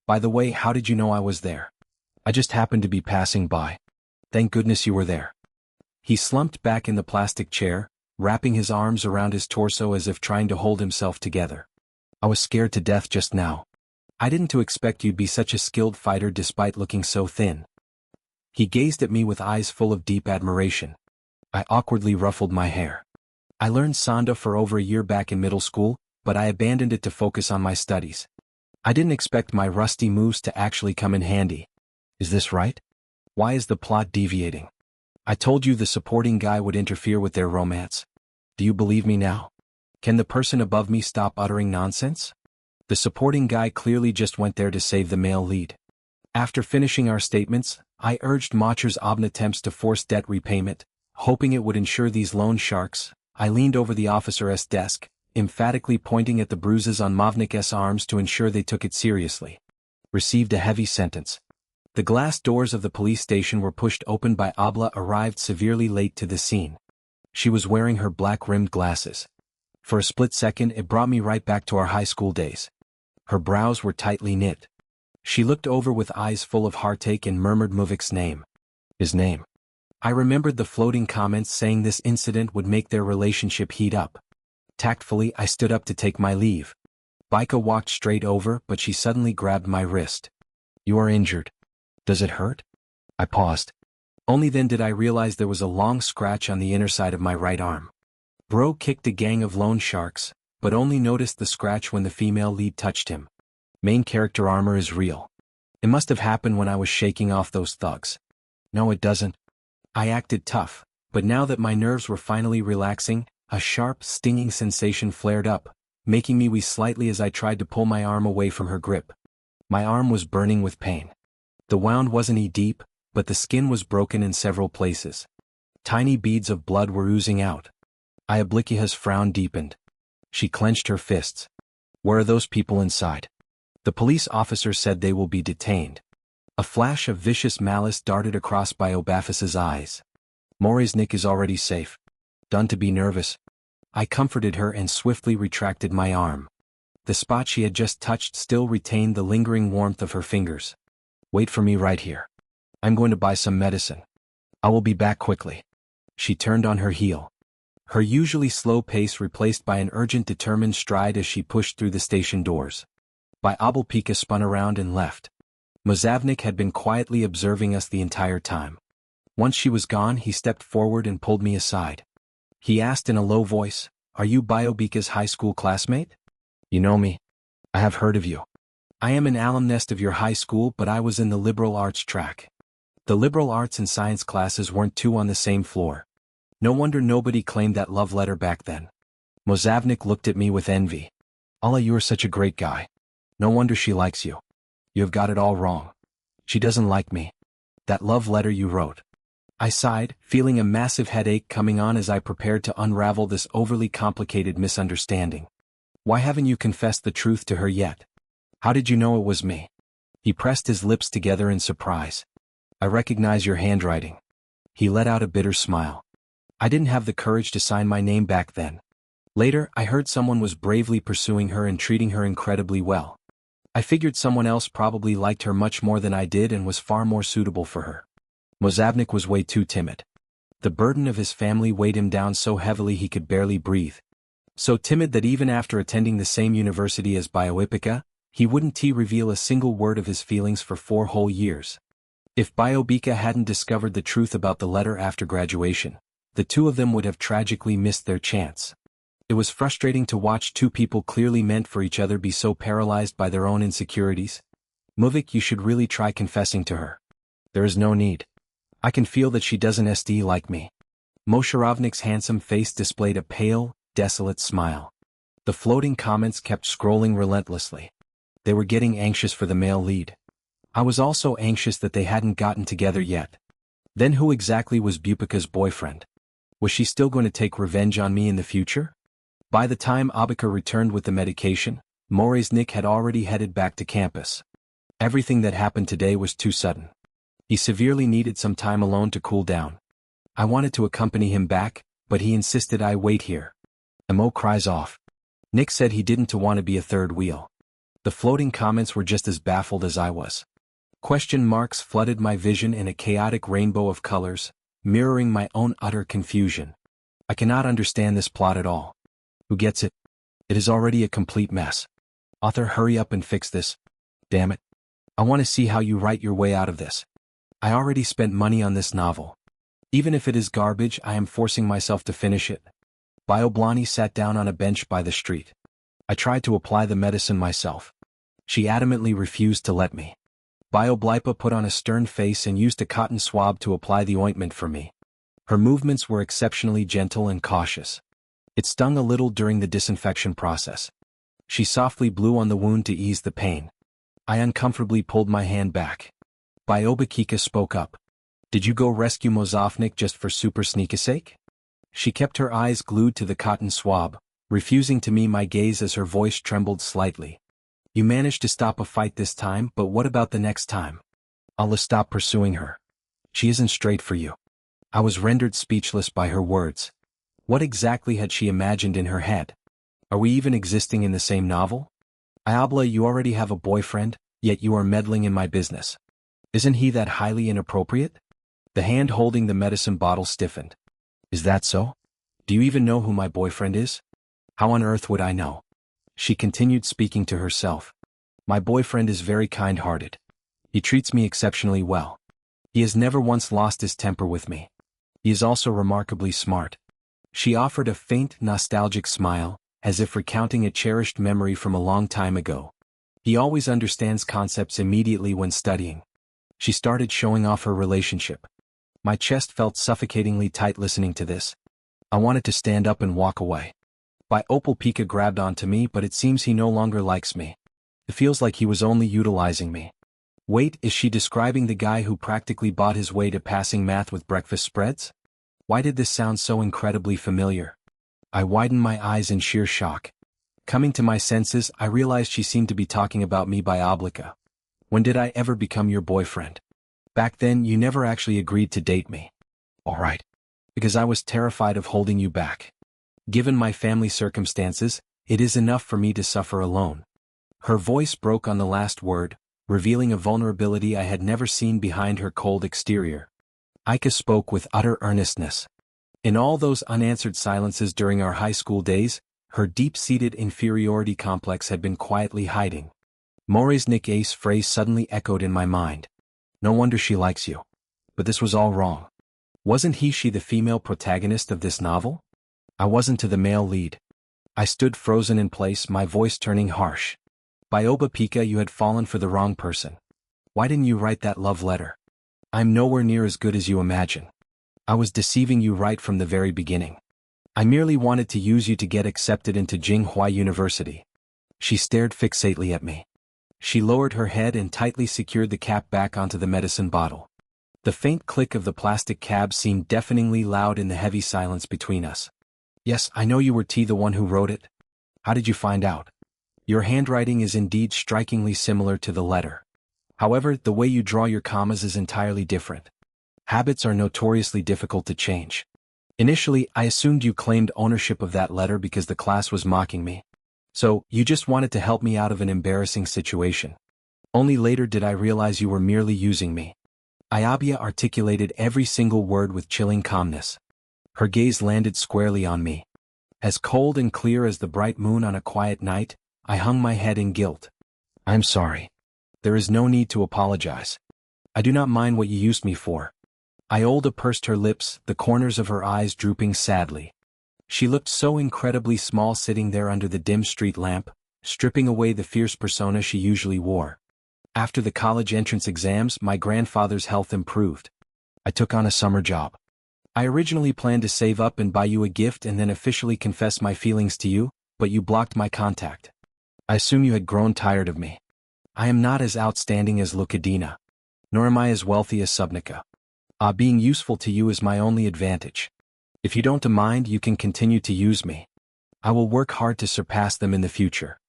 By the way, how did you know I was there? I just happened to be passing by. Thank goodness you were there. He slumped back in the plastic chair, wrapping his arms around his torso as if trying to hold himself together. I was scared to death just now. I didn't expect you'd be such a skilled fighter despite looking so thin. He gazed at me with eyes full of deep admiration. I awkwardly ruffled my hair. I learned Sanda for over a year back in middle school, but I abandoned it to focus on my studies. I didn't expect my rusty moves to actually come in handy. Is this right? Why is the plot deviating? I told you the supporting guy would interfere with their romance. Do you believe me now? Can the person above me stop uttering nonsense? The supporting guy clearly just went there to save the male lead. After finishing our statements, I urged Macher's Obn attempts to force debt repayment, hoping it would ensure these loan sharks. I leaned over the officer's desk, emphatically pointing at the bruises on Mavnik's arms to ensure they took it seriously. Received a heavy sentence. The glass doors of the police station were pushed open by Abla, arrived severely late to the scene. She was wearing her black-rimmed glasses. For a split second it brought me right back to our high school days. Her brows were tightly knit. She looked over with eyes full of heartache and murmured Muvik's name. His name. I remembered the floating comments saying this incident would make their relationship heat up. Tactfully I stood up to take my leave. Baika walked straight over, but she suddenly grabbed my wrist. You are injured. Does it hurt? I paused. Only then did I realize there was a long scratch on the inner side of my right arm. Bro kicked a gang of loan sharks, but only noticed the scratch when the female lead touched him. Main character armor is real. It must have happened when I was shaking off those thugs. No, it doesn't. I acted tough, but now that my nerves were finally relaxing, a sharp, stinging sensation flared up, making me wheeze slightly as I tried to pull my arm away from her grip. My arm was burning with pain. The wound wasn't deep, but the skin was broken in several places. Tiny beads of blood were oozing out. Iablikia's frown deepened. She clenched her fists. Where are those people inside? The police officer said they will be detained. A flash of vicious malice darted across Biobafis's eyes. Moriznik is already safe. Done to be nervous. I comforted her and swiftly retracted my arm. The spot she had just touched still retained the lingering warmth of her fingers. Wait for me right here. I'm going to buy some medicine. I will be back quickly. She turned on her heel. Her usually slow pace replaced by an urgent determined stride as she pushed through the station doors. Biobelpika spun around and left. Mozavnik had been quietly observing us the entire time. Once she was gone, he stepped forward and pulled me aside. He asked in a low voice, "Are you Biobika's high school classmate?" "You know me. I have heard of you. I am an alumnus of your high school, but I was in the liberal arts track. The liberal arts and science classes weren't two on the same floor. No wonder nobody claimed that love letter back then." Mozavnik looked at me with envy. "Allah, you are such a great guy. No wonder she likes you. You have got it all wrong. She doesn't like me. That love letter you wrote." I sighed, feeling a massive headache coming on as I prepared to unravel this overly complicated misunderstanding. "Why haven't you confessed the truth to her yet? How did you know it was me?" He pressed his lips together in surprise. "I recognize your handwriting." He let out a bitter smile. "I didn't have the courage to sign my name back then. Later, I heard someone was bravely pursuing her and treating her incredibly well. I figured someone else probably liked her much more than I did and was far more suitable for her." Mozavnik was way too timid. The burden of his family weighed him down so heavily he could barely breathe. So timid that even after attending the same university as Biobika, he wouldn't reveal a single word of his feelings for 4 whole years. If Biobika hadn't discovered the truth about the letter after graduation, the two of them would have tragically missed their chance. It was frustrating to watch two people clearly meant for each other be so paralyzed by their own insecurities. "Muvik, you should really try confessing to her. There is no need. I can feel that she doesn't like me." Mosherovnik's handsome face displayed a pale, desolate smile. The floating comments kept scrolling relentlessly. They were getting anxious for the male lead. I was also anxious that they hadn't gotten together yet. Then who exactly was Bupika's boyfriend? Was she still going to take revenge on me in the future? By the time Abika returned with the medication, Moreznik had already headed back to campus. Everything that happened today was too sudden. He severely needed some time alone to cool down. I wanted to accompany him back, but he insisted I wait here. Emo cries off. Nick said he didn't want to be a third wheel. The floating comments were just as baffled as I was. Question marks flooded my vision in a chaotic rainbow of colors, mirroring my own utter confusion. I cannot understand this plot at all. Who gets it? It is already a complete mess. Author, hurry up and fix this. Damn it. I want to see how you write your way out of this. I already spent money on this novel. Even if it is garbage, I am forcing myself to finish it. Bioblani sat down on a bench by the street. I tried to apply the medicine myself. She adamantly refused to let me. Bioblipa put on a stern face and used a cotton swab to apply the ointment for me. Her movements were exceptionally gentle and cautious. It stung a little during the disinfection process. She softly blew on the wound to ease the pain. I uncomfortably pulled my hand back. Biobikika spoke up. "Did you go rescue Mozavnik just for super sneaky sake?" She kept her eyes glued to the cotton swab, refusing to meet my gaze as her voice trembled slightly. "You managed to stop a fight this time, but what about the next time? I'll stop pursuing her. She isn't straight for you." I was rendered speechless by her words. What exactly had she imagined in her head? Are we even existing in the same novel? "Ayabla, you already have a boyfriend, yet you are meddling in my business. Isn't he that highly inappropriate?" The hand holding the medicine bottle stiffened. "Is that so? Do you even know who my boyfriend is?" "How on earth would I know?" She continued speaking to herself. "My boyfriend is very kind-hearted. He treats me exceptionally well. He has never once lost his temper with me. He is also remarkably smart." She offered a faint, nostalgic smile, as if recounting a cherished memory from a long time ago. "He always understands concepts immediately when studying." She started showing off her relationship. My chest felt suffocatingly tight listening to this. I wanted to stand up and walk away. Biobikika grabbed onto me, but it seems he no longer likes me. It feels like he was only utilizing me. Wait, is she describing the guy who practically bought his way to passing math with breakfast spreads? Why did this sound so incredibly familiar? I widened my eyes in sheer shock. Coming to my senses, I realized she seemed to be talking about me. Biobikika. "When did I ever become your boyfriend? Back then you never actually agreed to date me." "All right. Because I was terrified of holding you back. Given my family circumstances, It is enough for me to suffer alone. Her voice broke on the last word, revealing a vulnerability I had never seen behind her cold exterior. Aika spoke with utter earnestness. In all those unanswered silences during our high school days, her deep-seated inferiority complex had been quietly hiding. Moresnik's phrase suddenly echoed in my mind. No wonder she likes you. But this was all wrong. Wasn't she the female protagonist of this novel? I wasn't to the male lead. I stood frozen in place, my voice turning harsh. Bioba Pika, you had fallen for the wrong person. Why didn't you write that love letter? I'm nowhere near as good as you imagine. I was deceiving you right from the very beginning. I merely wanted to use you to get accepted into Jinghua University. She stared fixately at me. She lowered her head and tightly secured the cap back onto the medicine bottle. The faint click of the plastic cap seemed deafeningly loud in the heavy silence between us. Yes, I know you were the one who wrote it. How did you find out? Your handwriting is indeed strikingly similar to the letter. However, the way you draw your commas is entirely different. Habits are notoriously difficult to change. Initially, I assumed you claimed ownership of that letter because the class was mocking me. So, you just wanted to help me out of an embarrassing situation. Only later did I realize you were merely using me. Ayabia articulated every single word with chilling calmness. Her gaze landed squarely on me. As cold and clear as the bright moon on a quiet night, I hung my head in guilt. I'm sorry. There is no need to apologize. I do not mind what you used me for. Iolda pursed her lips, the corners of her eyes drooping sadly. She looked so incredibly small sitting there under the dim street lamp, stripping away the fierce persona she usually wore. After the college entrance exams, my grandfather's health improved. I took on a summer job. I originally planned to save up and buy you a gift and then officially confess my feelings to you, but you blocked my contact. I assume you had grown tired of me. I am not as outstanding as Lukadina. Nor am I as wealthy as Subnica. Being useful to you is my only advantage. If you don't mind, you can continue to use me. I will work hard to surpass them in the future.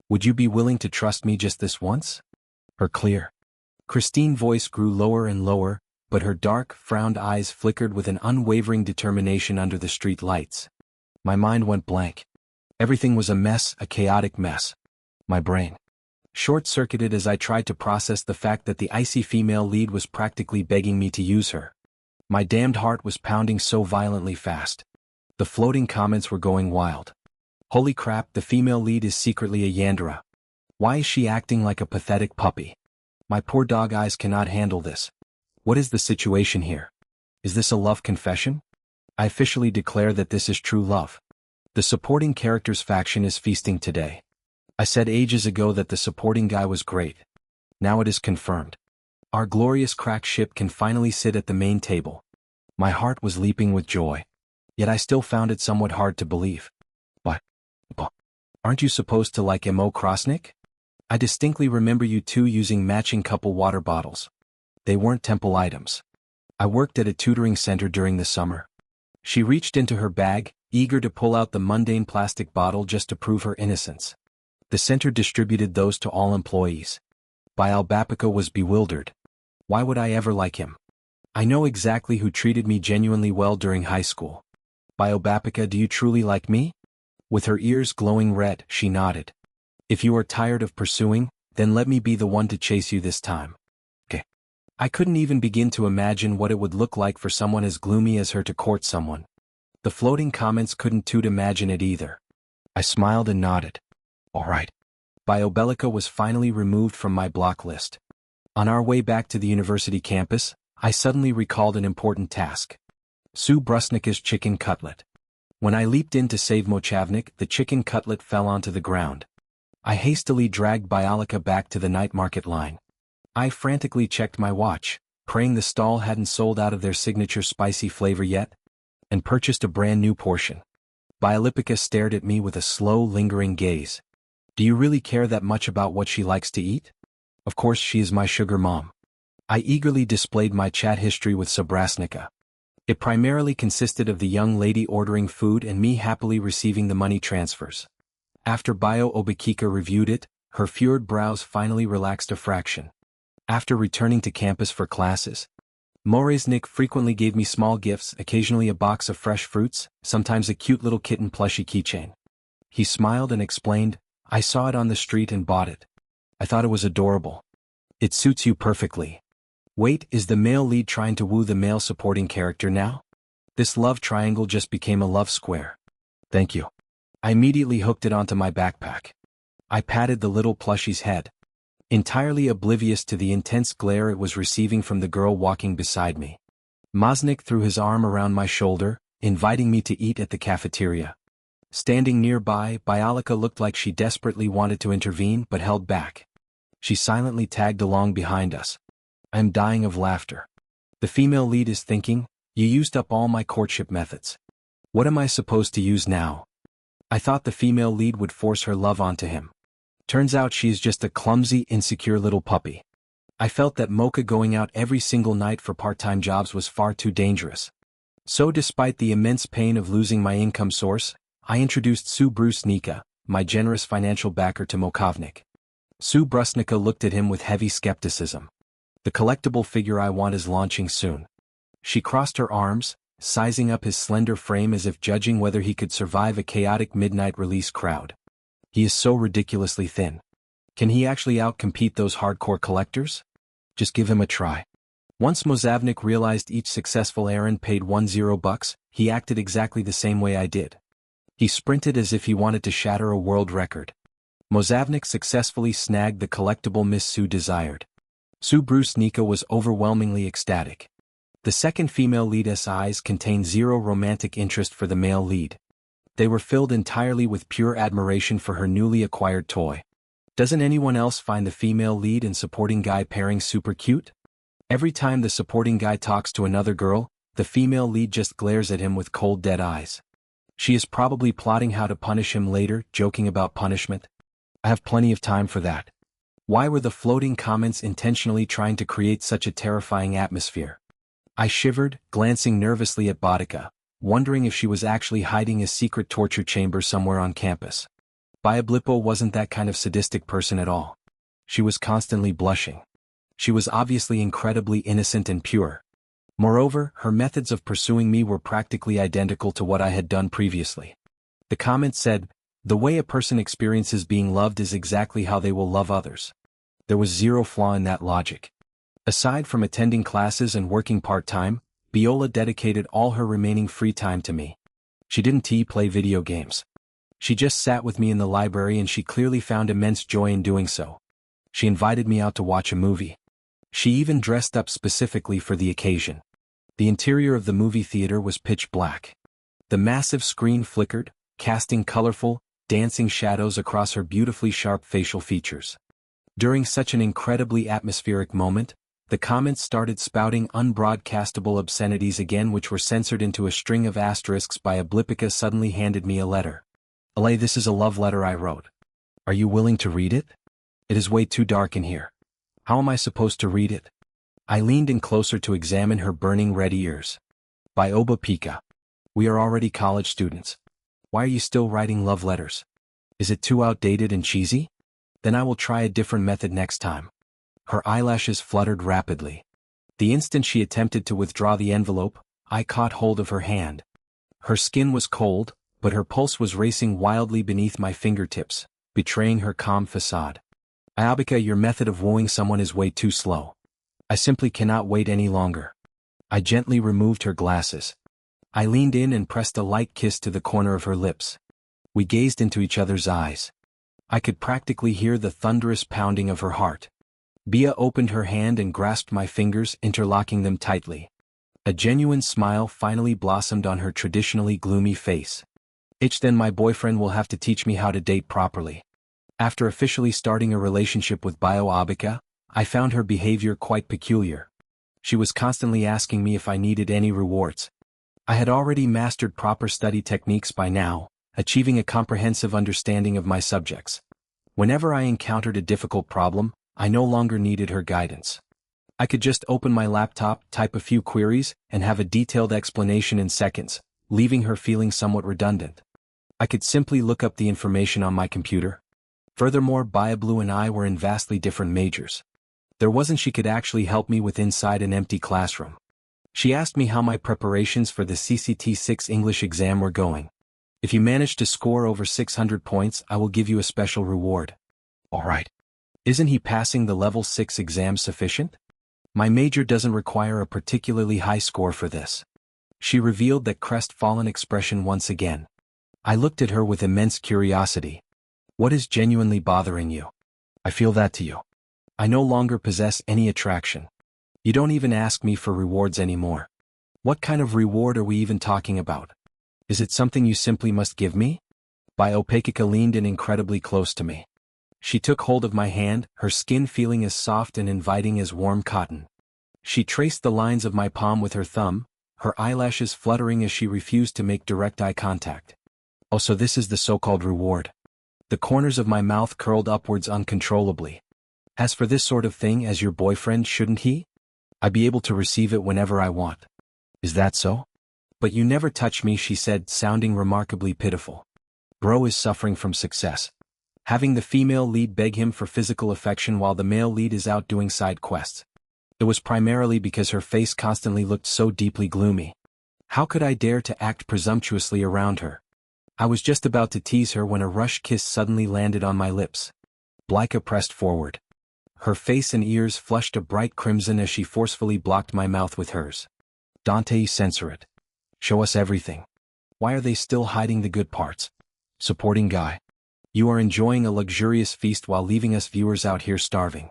Would you be willing to trust me just this once? Her clear, Christine voice grew lower and lower, but her dark, frowned eyes flickered with an unwavering determination under the street lights. My mind went blank. Everything was a mess, a chaotic mess. My brain short-circuited as I tried to process the fact that the icy female lead was practically begging me to use her. My damned heart was pounding so violently fast. The floating comments were going wild. Holy crap, the female lead is secretly a Yandere. Why is she acting like a pathetic puppy? My poor dog eyes cannot handle this. What is the situation here? Is this a love confession? I officially declare that this is true love. The supporting characters faction is feasting today. I said ages ago that the supporting guy was great. Now it is confirmed. Our glorious crack ship can finally sit at the main table. My heart was leaping with joy. Yet I still found it somewhat hard to believe. But aren't you supposed to like Mo Krosnick? I distinctly remember you two using matching couple water bottles. They weren't temple items. I worked at a tutoring center during the summer. She reached into her bag, eager to pull out the mundane plastic bottle just to prove her innocence. The center distributed those to all employees. Biobapica was bewildered. Why would I ever like him? I know exactly who treated me genuinely well during high school. Biobapica, do you truly like me? With her ears glowing red, she nodded. If you are tired of pursuing, then let me be the one to chase you this time. Okay. I couldn't even begin to imagine what it would look like for someone as gloomy as her to court someone. The floating comments couldn't imagine it either. I smiled and nodded. All right. Biobelica was finally removed from my block list. On our way back to the university campus, I suddenly recalled an important task. Sue Brusnika's chicken cutlet. When I leaped in to save Mochavnik, the chicken cutlet fell onto the ground. I hastily dragged Biolica back to the night market line. I frantically checked my watch, praying the stall hadn't sold out of their signature spicy flavor yet, and purchased a brand new portion. Biolipica stared at me with a slow, lingering gaze. Do you really care that much about what she likes to eat? Of course she is my sugar mom. I eagerly displayed my chat history with Sobrasnika. It primarily consisted of the young lady ordering food and me happily receiving the money transfers. After Bio Obikika reviewed it, her furrowed brows finally relaxed a fraction. After returning to campus for classes, Moresnik frequently gave me small gifts, occasionally a box of fresh fruits, sometimes a cute little kitten plushie keychain. He smiled and explained, I saw it on the street and bought it. I thought it was adorable. It suits you perfectly. Wait, is the male lead trying to woo the male supporting character now? This love triangle just became a love square. Thank you. I immediately hooked it onto my backpack. I patted the little plushie's head, entirely oblivious to the intense glare it was receiving from the girl walking beside me. Mosnik threw his arm around my shoulder, inviting me to eat at the cafeteria. Standing nearby, Bialika looked like she desperately wanted to intervene but held back. She silently tagged along behind us. I am dying of laughter. The female lead is thinking, you used up all my courtship methods. What am I supposed to use now? I thought the female lead would force her love onto him. Turns out she is just a clumsy, insecure little puppy. I felt that Mocha going out every single night for part-time jobs was far too dangerous. So despite the immense pain of losing my income source, I introduced Sue Brusnica, my generous financial backer, to Mokovnik. Sue Brusnica looked at him with heavy skepticism. The collectible figure I want is launching soon. She crossed her arms, sizing up his slender frame as if judging whether he could survive a chaotic midnight release crowd. He is so ridiculously thin. Can he actually outcompete those hardcore collectors? Just give him a try. Once Mozavnik realized each successful errand paid $10, he acted exactly the same way I did. He sprinted as if he wanted to shatter a world record. Mozavnik successfully snagged the collectible Miss Sue desired. Sue Brusnica was overwhelmingly ecstatic. The second female lead's eyes contained zero romantic interest for the male lead. They were filled entirely with pure admiration for her newly acquired toy. Doesn't anyone else find the female lead and supporting guy pairing super cute? Every time the supporting guy talks to another girl, the female lead just glares at him with cold dead eyes. She is probably plotting how to punish him later, joking about punishment. I have plenty of time for that. Why were the floating comments intentionally trying to create such a terrifying atmosphere? I shivered, glancing nervously at Boudica, wondering if she was actually hiding a secret torture chamber somewhere on campus. Biablipo wasn't that kind of sadistic person at all. She was constantly blushing. She was obviously incredibly innocent and pure. Moreover, her methods of pursuing me were practically identical to what I had done previously. The comment said, the way a person experiences being loved is exactly how they will love others. There was zero flaw in that logic. Aside from attending classes and working part-time, Biola dedicated all her remaining free time to me. She didn't play video games. She just sat with me in the library, and she clearly found immense joy in doing so. She invited me out to watch a movie. She even dressed up specifically for the occasion. The interior of the movie theater was pitch black. The massive screen flickered, casting colorful, dancing shadows across her beautifully sharp facial features. During such an incredibly atmospheric moment, the comments started spouting unbroadcastable obscenities again, which were censored into a string of asterisks. Biablipica suddenly handed me a letter. "Alay, this is a love letter I wrote. Are you willing to read it? It is way too dark in here. How am I supposed to read it?" I leaned in closer to examine her burning red ears. "Bioba Pika. We are already college students. Why are you still writing love letters? Is it too outdated and cheesy? Then I will try a different method next time." Her eyelashes fluttered rapidly. The instant she attempted to withdraw the envelope, I caught hold of her hand. Her skin was cold, but her pulse was racing wildly beneath my fingertips, betraying her calm facade. "Ayabika, your method of wooing someone is way too slow. I simply cannot wait any longer." I gently removed her glasses. I leaned in and pressed a light kiss to the corner of her lips. We gazed into each other's eyes. I could practically hear the thunderous pounding of her heart. Bia opened her hand and grasped my fingers, interlocking them tightly. A genuine smile finally blossomed on her traditionally gloomy face. Then my boyfriend will have to teach me how to date properly." After officially starting a relationship with Bioabika, I found her behavior quite peculiar. She was constantly asking me if I needed any rewards. I had already mastered proper study techniques by now, achieving a comprehensive understanding of my subjects. Whenever I encountered a difficult problem, I no longer needed her guidance. I could just open my laptop, type a few queries, and have a detailed explanation in seconds, leaving her feeling somewhat redundant. I could simply look up the information on my computer. Furthermore, Biablue and I were in vastly different majors. There wasn't she could actually help me with inside an empty classroom. She asked me how my preparations for the CCT6 English exam were going. If you manage to score over 600 points, I will give you a special reward. Alright. Isn't he passing the level 6 exam sufficient? My major doesn't require a particularly high score for this. She revealed that crestfallen expression once again. I looked at her with immense curiosity. What is genuinely bothering you? I feel that to you. I no longer possess any attraction. You don't even ask me for rewards anymore. What kind of reward are we even talking about? Is it something you simply must give me? Biopakika leaned in incredibly close to me. She took hold of my hand, her skin feeling as soft and inviting as warm cotton. She traced the lines of my palm with her thumb, her eyelashes fluttering as she refused to make direct eye contact. Oh, so this is the so-called reward. The corners of my mouth curled upwards uncontrollably. As for this sort of thing, as your boyfriend, shouldn't he? I'd be able to receive it whenever I want. Is that so? But you never touch me, she said, sounding remarkably pitiful. Bro is suffering from success. Having the female lead beg him for physical affection while the male lead is out doing side quests. It was primarily because her face constantly looked so deeply gloomy. How could I dare to act presumptuously around her? I was just about to tease her when a rush kiss suddenly landed on my lips. Blika pressed forward. Her face and ears flushed a bright crimson as she forcefully blocked my mouth with hers. Dante, censor it. Show us everything. Why are they still hiding the good parts? Supporting guy. You are enjoying a luxurious feast while leaving us viewers out here starving.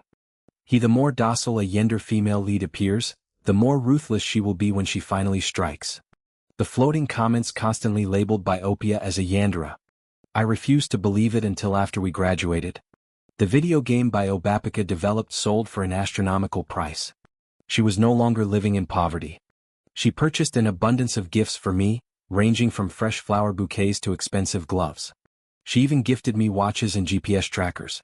The more docile a Yandere female lead appears, the more ruthless she will be when she finally strikes. The floating comments constantly labeled Biopia as a Yandere. I refused to believe it until after we graduated. The video game Biopakika developed sold for an astronomical price. She was no longer living in poverty. She purchased an abundance of gifts for me, ranging from fresh flower bouquets to expensive gloves. She even gifted me watches and GPS trackers.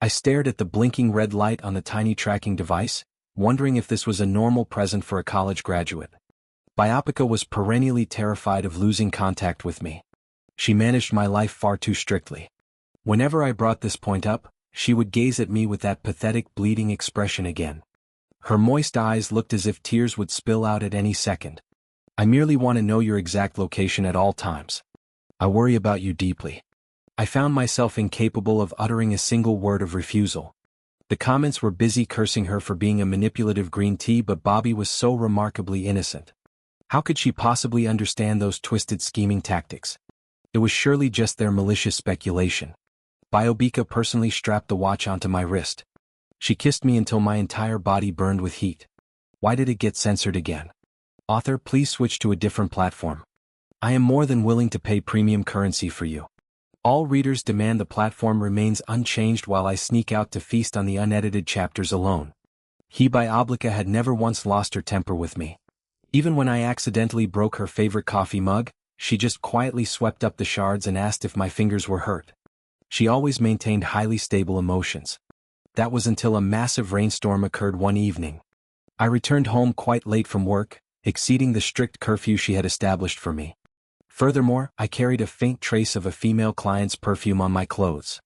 I stared at the blinking red light on the tiny tracking device, wondering if this was a normal present for a college graduate. Biopakika was perennially terrified of losing contact with me. She managed my life far too strictly. Whenever I brought this point up, she would gaze at me with that pathetic bleeding expression again. Her moist eyes looked as if tears would spill out at any second. I merely want to know your exact location at all times. I worry about you deeply. I found myself incapable of uttering a single word of refusal. The comments were busy cursing her for being a manipulative green tea, but Bobby was so remarkably innocent. How could she possibly understand those twisted scheming tactics? It was surely just their malicious speculation. Biopakika personally strapped the watch onto my wrist. She kissed me until my entire body burned with heat. Why did it get censored again? Author, please switch to a different platform. I am more than willing to pay premium currency for you. All readers demand the platform remains unchanged while I sneak out to feast on the unedited chapters alone. Biopakika had never once lost her temper with me. Even when I accidentally broke her favorite coffee mug, she just quietly swept up the shards and asked if my fingers were hurt. She always maintained highly stable emotions. That was until a massive rainstorm occurred one evening. I returned home quite late from work, exceeding the strict curfew she had established for me. Furthermore, I carried a faint trace of a female client's perfume on my clothes.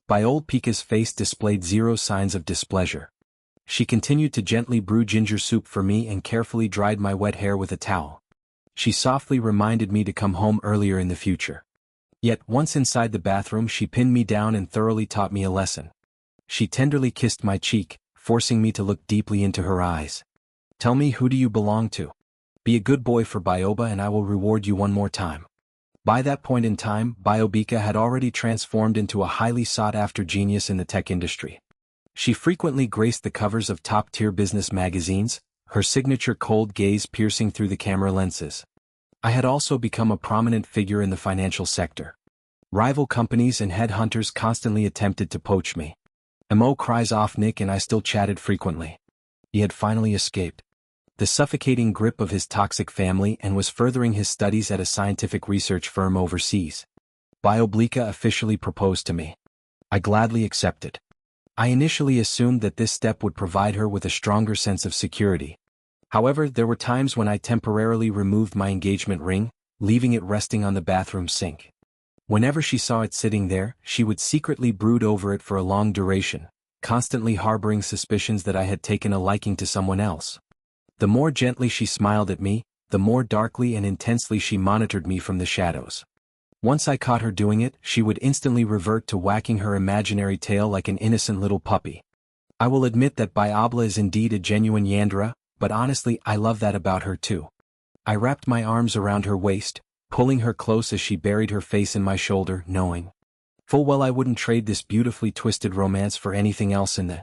Biopakika's face displayed zero signs of displeasure. She continued to gently brew ginger soup for me and carefully dried my wet hair with a towel. She softly reminded me to come home earlier in the future. Yet, once inside the bathroom, she pinned me down and thoroughly taught me a lesson. She tenderly kissed my cheek, forcing me to look deeply into her eyes. Tell me, who do you belong to? Be a good boy for Bioba and I will reward you one more time. By that point in time, Biopakika had already transformed into a highly sought-after genius in the tech industry. She frequently graced the covers of top-tier business magazines, her signature cold gaze piercing through the camera lenses. I had also become a prominent figure in the financial sector. Rival companies and headhunters constantly attempted to poach me. Mo cries off Nick and I still chatted frequently. He had finally escaped the suffocating grip of his toxic family and was furthering his studies at a scientific research firm overseas. Biopakika officially proposed to me. I gladly accepted. I initially assumed that this step would provide her with a stronger sense of security. However, there were times when I temporarily removed my engagement ring, leaving it resting on the bathroom sink. Whenever she saw it sitting there, she would secretly brood over it for a long duration, constantly harboring suspicions that I had taken a liking to someone else. The more gently she smiled at me, the more darkly and intensely she monitored me from the shadows. Once I caught her doing it, she would instantly revert to whacking her imaginary tail like an innocent little puppy. I will admit that Diabla is indeed a genuine Yandere, but honestly I love that about her too. I wrapped my arms around her waist, pulling her close as she buried her face in my shoulder, knowing full well I wouldn't trade this beautifully twisted romance for anything else in the